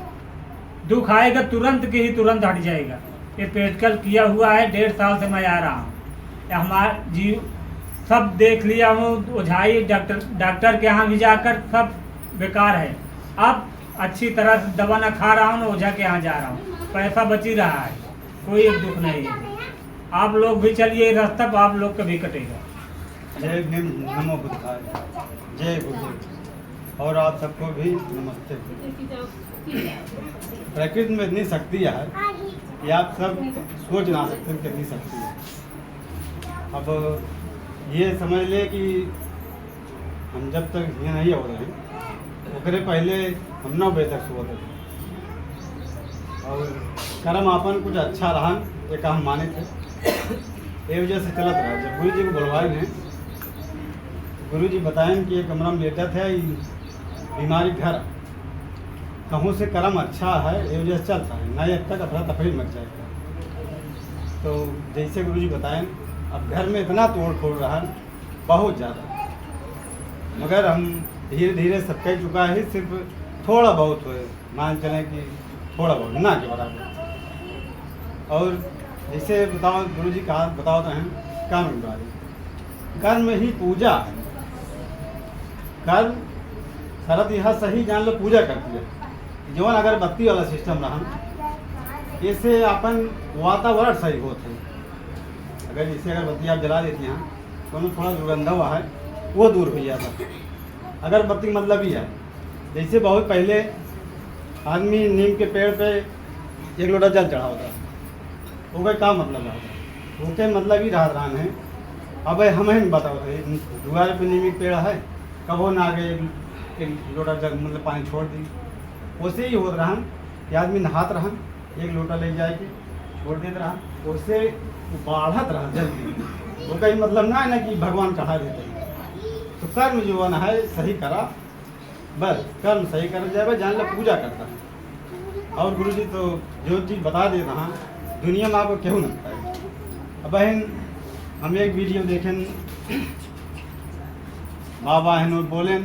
दुख आएगा तुरंत की ही तुरंत हट जाएगा। ये प्रैक्टिकल किया हुआ है, 1.5 साल से मैं आ रहा हूँ। हमारा जीव सब देख लिया हूँ, ओझाई डॉक्टर के यहाँ भी जाकर सब बेकार है। अब अच्छी तरह से दवा न खा रहा हूँ, न ओझा के यहाँ जा रहा हूँ, पैसा बच ही रहा है, कोई एक दुख नहीं है। आप लोग भी चलिए रास्ता पर, आप लोग का भी कटेगा। जय भीम, नमो बुद्धाय, जय गुरुदेव, और आप सबको भी नमस्ते। प्रकृति में इतनी शक्ति है कि आप सब सोच ना सकते कितनी शक्ति है। अब ये समझ ले कि हम जब तक ये नहीं हो रहे ओकरे पहले हम 9 बजे तक सोते थे, और कर्म आपन कुछ अच्छा रहा, एक हम माने थे, ये वजह से चलत रहा। जब गुरु जी को बुलवाए हैं, गुरु जी बताएं कि एक कमरा में लेटा था, बीमारी घर कहूँ से कर्म अच्छा है, ये वजह से चलता है, नहीं अब तक अफरा तफरी मच जाएगा। तो जैसे गुरु जी बताएं, अब घर में इतना तोड़ फोड़ रहा है, बहुत ज़्यादा, मगर हम धीरे धीरे सब कह चुका है, सिर्फ थोड़ा बहुत हो, मान चलें कि थोड़ा बहुत ना के बराबर। और जैसे बताओ गुरु जी कहा बताओ तो हैं कर्म बारे, कर्म ही पूजा है। कर्म शरत यह सही जान लो पूजा करती है। जवन अगरबत्ती वाला सिस्टम रहा, इससे अपन वातावरण सही होते हैं। अगर इसे अगरबत्ती आप जला देती हैं तो उनमें थोड़ा दुर्गंध हुआ है वो दूर हो जाता। अगरबत्ती मतलब ही है, जैसे बहुत पहले आदमी नीम के पेड़ पे 1 लोटा जल चढ़ा होता, वो क्या मतलब रहा, वो मतलब ही रात है। अब हमें बताओ दुआरे पे नीम के पेड़ है, कब हो ना आगे 1 लोटा जल मतलब पानी छोड़ दी, वैसे ही हो रहा कि आदमी नहात रहा, 1 लोटा ले जाके छोड़ देते रहा, उससे बढ़त रहा जल्दी। वो कहीं मतलब ना है ना कि भगवान चढ़ा देते हैं। तो कर्म जो है सही करा, बस कर्म सही कर जाए, जान लो पूजा करता है। और गुरु जी तो जो चीज़ बता देता हाँ, दुनिया में आपको क्यों ना बताए। अब बहन हम एक वीडियो देखें, बाबा हैं बोलें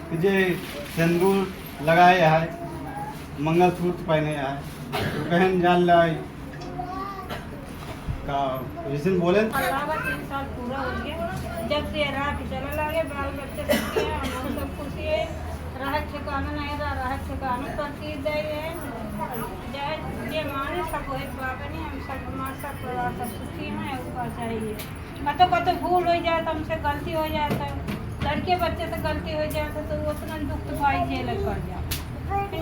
कि जे सिंदूर लगाए है, मंगलसूत्र पहने है, तो बहन जान ला का रिजन बोले 3 साल पूरा हो गया जब से रात चला लगे, बाल बच्चे सब हैं, हम सब खुशी है, राहत ठिकाना नहीं रहा, राहत ठिकाना पर की जाए ये माने सब हो बाबा नहीं, हम सब हमारे सब परिवार सब सुखी हैं, ऊपर चाहिए। कतो भूल हो जाए तो हमसे गलती हो जाता है, लड़के बच्चे से गलती हो जाता तो उतना दुख तो भाई जेल कर जाता,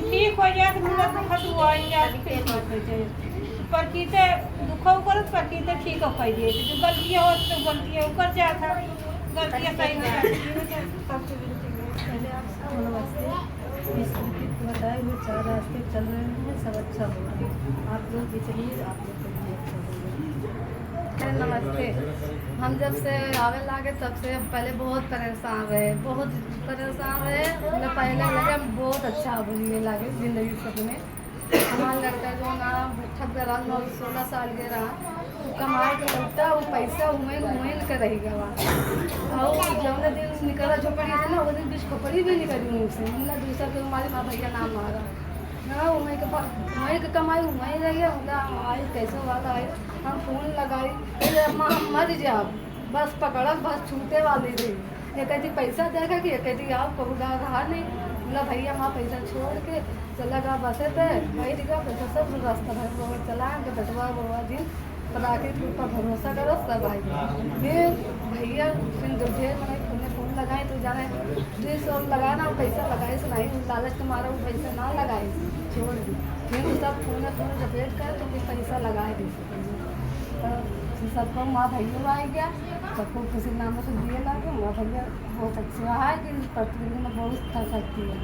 ठीक हो जाए तो मतलब दुख तो आ ही जाती, फिर बात हो जाए। परकीते दुखो करत परकीते ठीक हो कह दिए जो गलतियाँ हो तो गलतियाँ ऊपर जाता गलतियाँ सही हो जाती पहले आप सब नमस्ते। इस बताए हुए 4 रास्ते चल रहे हैं, सब अच्छा हो रहा है। आप लोग भी चलिए, आप लोग को भी अच्छा होगा। नमस्ते। हम जब से आवे लागे तब से पहले बहुत परेशान रहे, मतलब पहले लगे हम बहुत अच्छा बोलिए लागे जिंदगी सब में। हमारा लड़का जो ना ठग रहा 16 साल के रहा, कमाए के लगता वो पैसा उमेन कर रही गवा। और जब दिन निकला झोपड़ी से ना, वो दिन बीच खोपड़ी भी निकली उनसे, हमने दूसरा के हमारे माँ भैया नाम मारा ना, वहीं के कमाई वहीं रही है। आई कैसे वाला है, हम फोन लगाई अम्मा हम मर जाओ, बस पकड़ा बस छूटे वाली थी। ये कहती पैसा देगा कि ये कहती आप पहुँचा रहा नहीं, बोला भैया वहाँ पैसा छोड़ के चला गया बसे पे, वही दिखा पैसा सब रास्ता भर वो चला के बटवा बउआ दिन पटाखे के ऊपर भरोसा करो सब आई। फिर भैया फिर ढेर मैंने फोन लगाए तो जाने 200 लगाना पैसा लगाए से नहीं, लालच के मारा वो पैसा ना लगाए छोड़ दी। फिर सब फोन लपेट कर तो फिर पैसा लगाए दी तो सबको माँ भैया आ गया, सबको किसी नाम से दिए ला के माँ भैया बहुत अच्छा है कि प्रतिदिन में बहुत कर सकती है,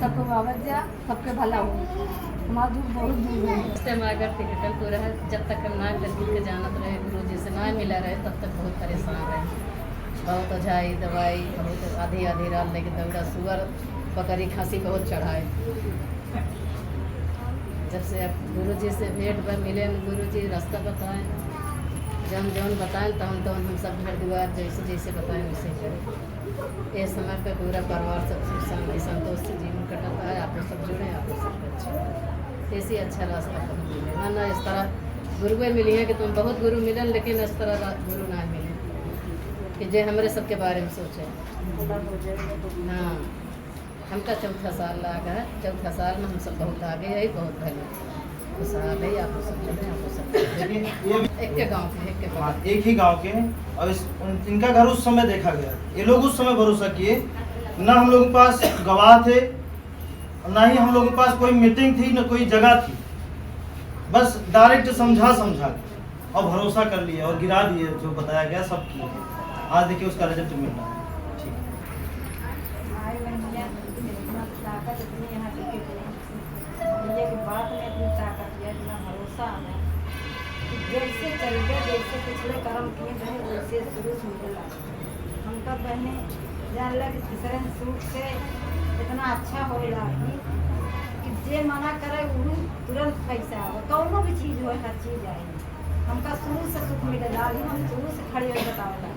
सबको वापस जा सबके भला हो। हमारा दूर बहुत दूर है। अगर टिकटल पूरा है, जब तक हम ना करके के जानत रहे गुरु जी से ना मिला रहे तब तक बहुत परेशान रहे। बहुत ओझाई दवाई, बहुत आधी रात लेके दौड़ा, सुअर बकरी खांसी बहुत चढ़ाए। जब से अब गुरु जी से भेंट पर मिले, गुरु जी रास्ता बताएं, जौन बताएं तो हम सब घर द्वार जैसे जैसे बताएं वैसे करें। ये समय पे पूरा परिवार सब शांति संतोष से जीवन कटाता है। आप लोग सब जुड़े, आप लोग सब अच्छे, ऐसे अच्छा रास्ता कभी मिले ना ना इस तरह गुरुए मिली है कि तुम बहुत गुरु मिलन, लेकिन इस तरह गुरु ना मिले कि जो हमारे सबके बारे में सोचे। हाँ, हमका 4था साल लगा है, 4था साल में हम सब बहुत आगे है, बहुत भले खुशहाल है। आप सब चले, आप सब लेकिन ये एक के गाँव के एक ही गांव के हैं और इनका घर उस समय देखा गया। ये लोग उस समय भरोसा किए, ना हम लोगों के पास गवाह थे, ना ही हम लोगों के पास कोई मीटिंग थी, ना कोई जगह थी। बस डायरेक्ट समझा के और भरोसा कर लिया और गिरा दिए, जो बताया गया सब किए। आज देखिए उसका रिजल्ट मिल रहा है। ताकत इतनी यहाँ भैया की बात में इतनी ताकत है, इतना भरोसा है कि जैसे चल गए, जैसे पिछले कर्म किए गए वैसे शुरू से मिले लगा। हमका बहने जान लगा कि तीसरे सूट से इतना अच्छा हो रहा कि जे मना करे वो तुरंत पैसा हो, कौनो भी चीज़ हो, हर चीज़ आएगी। हमका शुरू से सुख मिले लाली, हम शुरू से खड़ी हो बतावे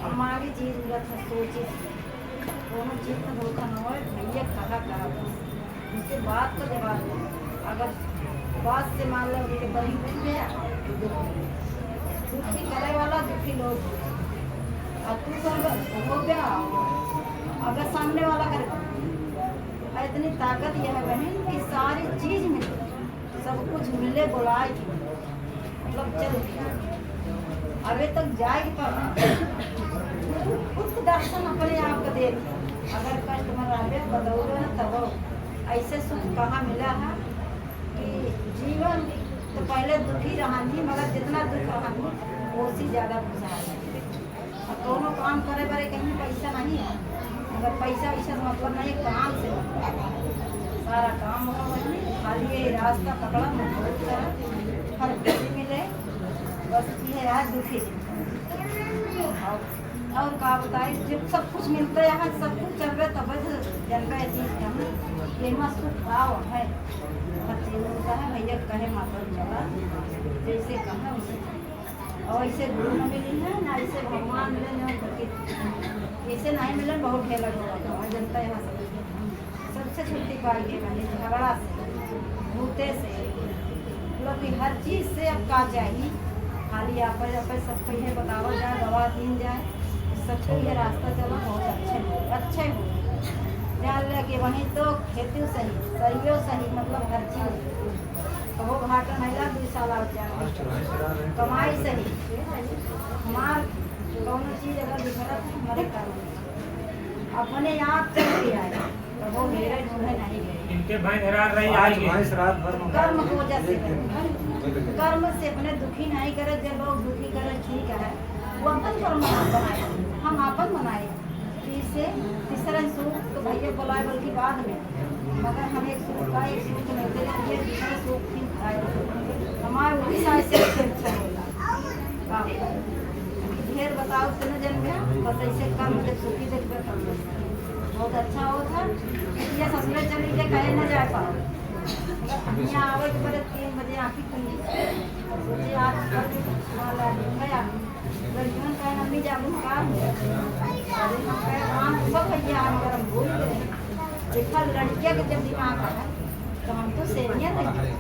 हमारी चीज़ मिलत है, सोची दोनों चीज़ में धोखा न हो। भैया कहा उनसे बात का जवाब दो, अगर बात से मान लो कि बड़ी बन गया दुखी करे वाला दुखी लोग, और तू हो गया अगर सामने वाला करे। इतनी ताकत यह है बहन कि सारी चीज़ मिले, सब कुछ मिले, बुलाए मतलब चल अभी तक जाएगी पर खुद दर्शन अपने आप को दे। अगर कस्टमर आवे बदौलो न तब ऐसे सुख कहाँ मिला है कि जीवन तो पहले दुखी रहानी, मगर जितना दुख रहानी उससे ज़्यादा खुशहाल है। और दोनों काम करे बड़े कहीं पैसा नहीं है, अगर पैसा वैसा मतलब नहीं, काम से सारा काम होगा। मतलब खाली ये रास्ता पकड़ा मजबूत करा, हर खुशी मिले, बस ये है दुखी। और का बताए जब सब कुछ मिलता है यहाँ, सब कुछ चल रहा तब जनता चीज़ का ये मस्त भाव है, हर चीज़ होता है। भैया कहे माता चला जैसे कहा वैसे, और ऐसे गुरु न मिली है ना ऐसे भगवान मिले न, ऐसे नहीं मिले बहुत ढेर लगा जनता यहाँ सबसे छुट्टी पाई के बने झगड़ा से, भूते से, मतलब कि हर चीज़ से अब का चाहिए। खाली आप सब कहीं बताओ जाए, दवा दिन जाए, सबको ये रास्ता चलो बहुत अच्छे हो ध्यान लेके वहीं तो खेती सही सही मतलब हर चीज़ कहो घाटा नहीं लग 2 साल कमाई सही। हमार कौन चीज़ अगर बिखरा हमारे काम अपने आप चल के आए तो वो मेरे ढूंढे नहीं गए। इनके भाई हैरान रही आज आएंगे भैंस रात भर में कर्म की वजह से कर्म से अपने दुखी नहीं करे, जो लोग दुखी करे ठीक है, वो अपन कर्म बनाए, हम अपन बनाए। इससे तीसरा सूख तो भैया बुलाए बल्कि बाद में, मगर हम एक सूख का एक सूख मिलते हैं, ये दूसरा सूख भी खाए हमारे वही साइज से अच्छा होला ढेर बताओ तो न जन गया, बस ऐसे कर्म से सुखी देखते बहुत अच्छा होता। ये ससुरे चली के कहे न जा पाओ, यहाँ आवे के पहले 3 बजे आँखी खुली सोचे आज गया लड़कियों कहे मम्मी जागू काम सब भैया हम भूल गए। देखा लड़किया के जब दिमाग है तो हम तो सेवियाँ नहीं,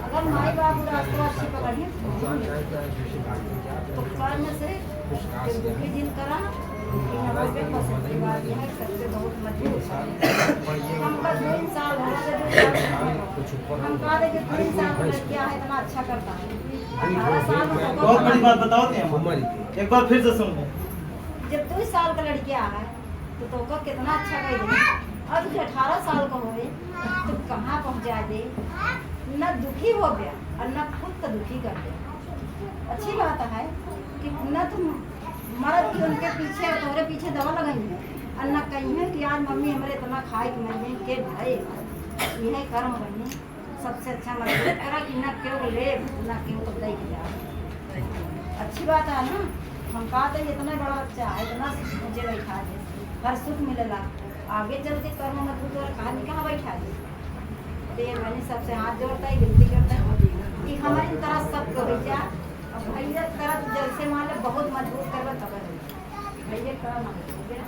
अगर माई बाबू रास्ता अच्छी पकड़िए तो कर्म से दुखी दिन करा पसंद की बात यह है, सबसे बहुत मजबूत हम का 3 साल हो गए, हम कहा थे कि 3 साल का लड़किया है इतना अच्छा करता है, 18 साल में बहुत बड़ी बात बताओ थे, एक बार फिर से सुन लो। जब 2 साल का लड़किया है तो का कितना अच्छा कर, अब जो 18 साल का होए तो कहाँ पहुँचा दे, न दुखी हो गया और न खुद का दुखी कर दिया। अच्छी बात है कि न तुम मर्द की उनके पीछे तोरे पीछे दवा लगाएंगे और न कहीं है कि यार मम्मी हमारे इतना खाए कि मैं के भाई यह कर्म बनी सबसे अच्छा मजबूत करा कि न क्यों ले न क्यों तो दे जा। अच्छी बात है ना, हम कहा था इतना बड़ा बच्चा है, इतना मुझे बैठा दे, हर सुख मिलेगा, आगे चल के कर्म मजबूत और कहानी कहाँ बैठा दे। तो ये मैंने सबसे हाथ जोड़ता है, विनती करता है कि हमारी तरह सबको भैया भैया तरह जैसे मान लो बहुत मजबूत कर लो तब भैया करना हो गया।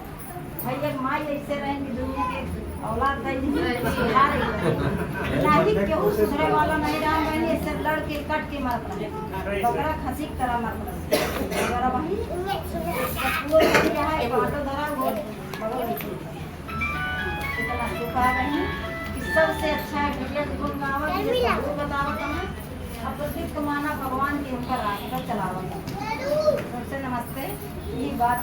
भैया माँ ऐसे रहेंगी दुनिया के औलाद नहीं क्यों सुधरे वाला नहीं रहा, मैंने ऐसे लड़ के कट के मारता है बकरा खसी की तरह मारता वही ऑटो धरा वो बगल इतना सुखा रहे कि सबसे अच्छा है भैया को बताओ तुम्हें अब तो सिर्फ कमाना भगवान के ऊपर आएगा चलावा। सबसे नमस्ते, ये बात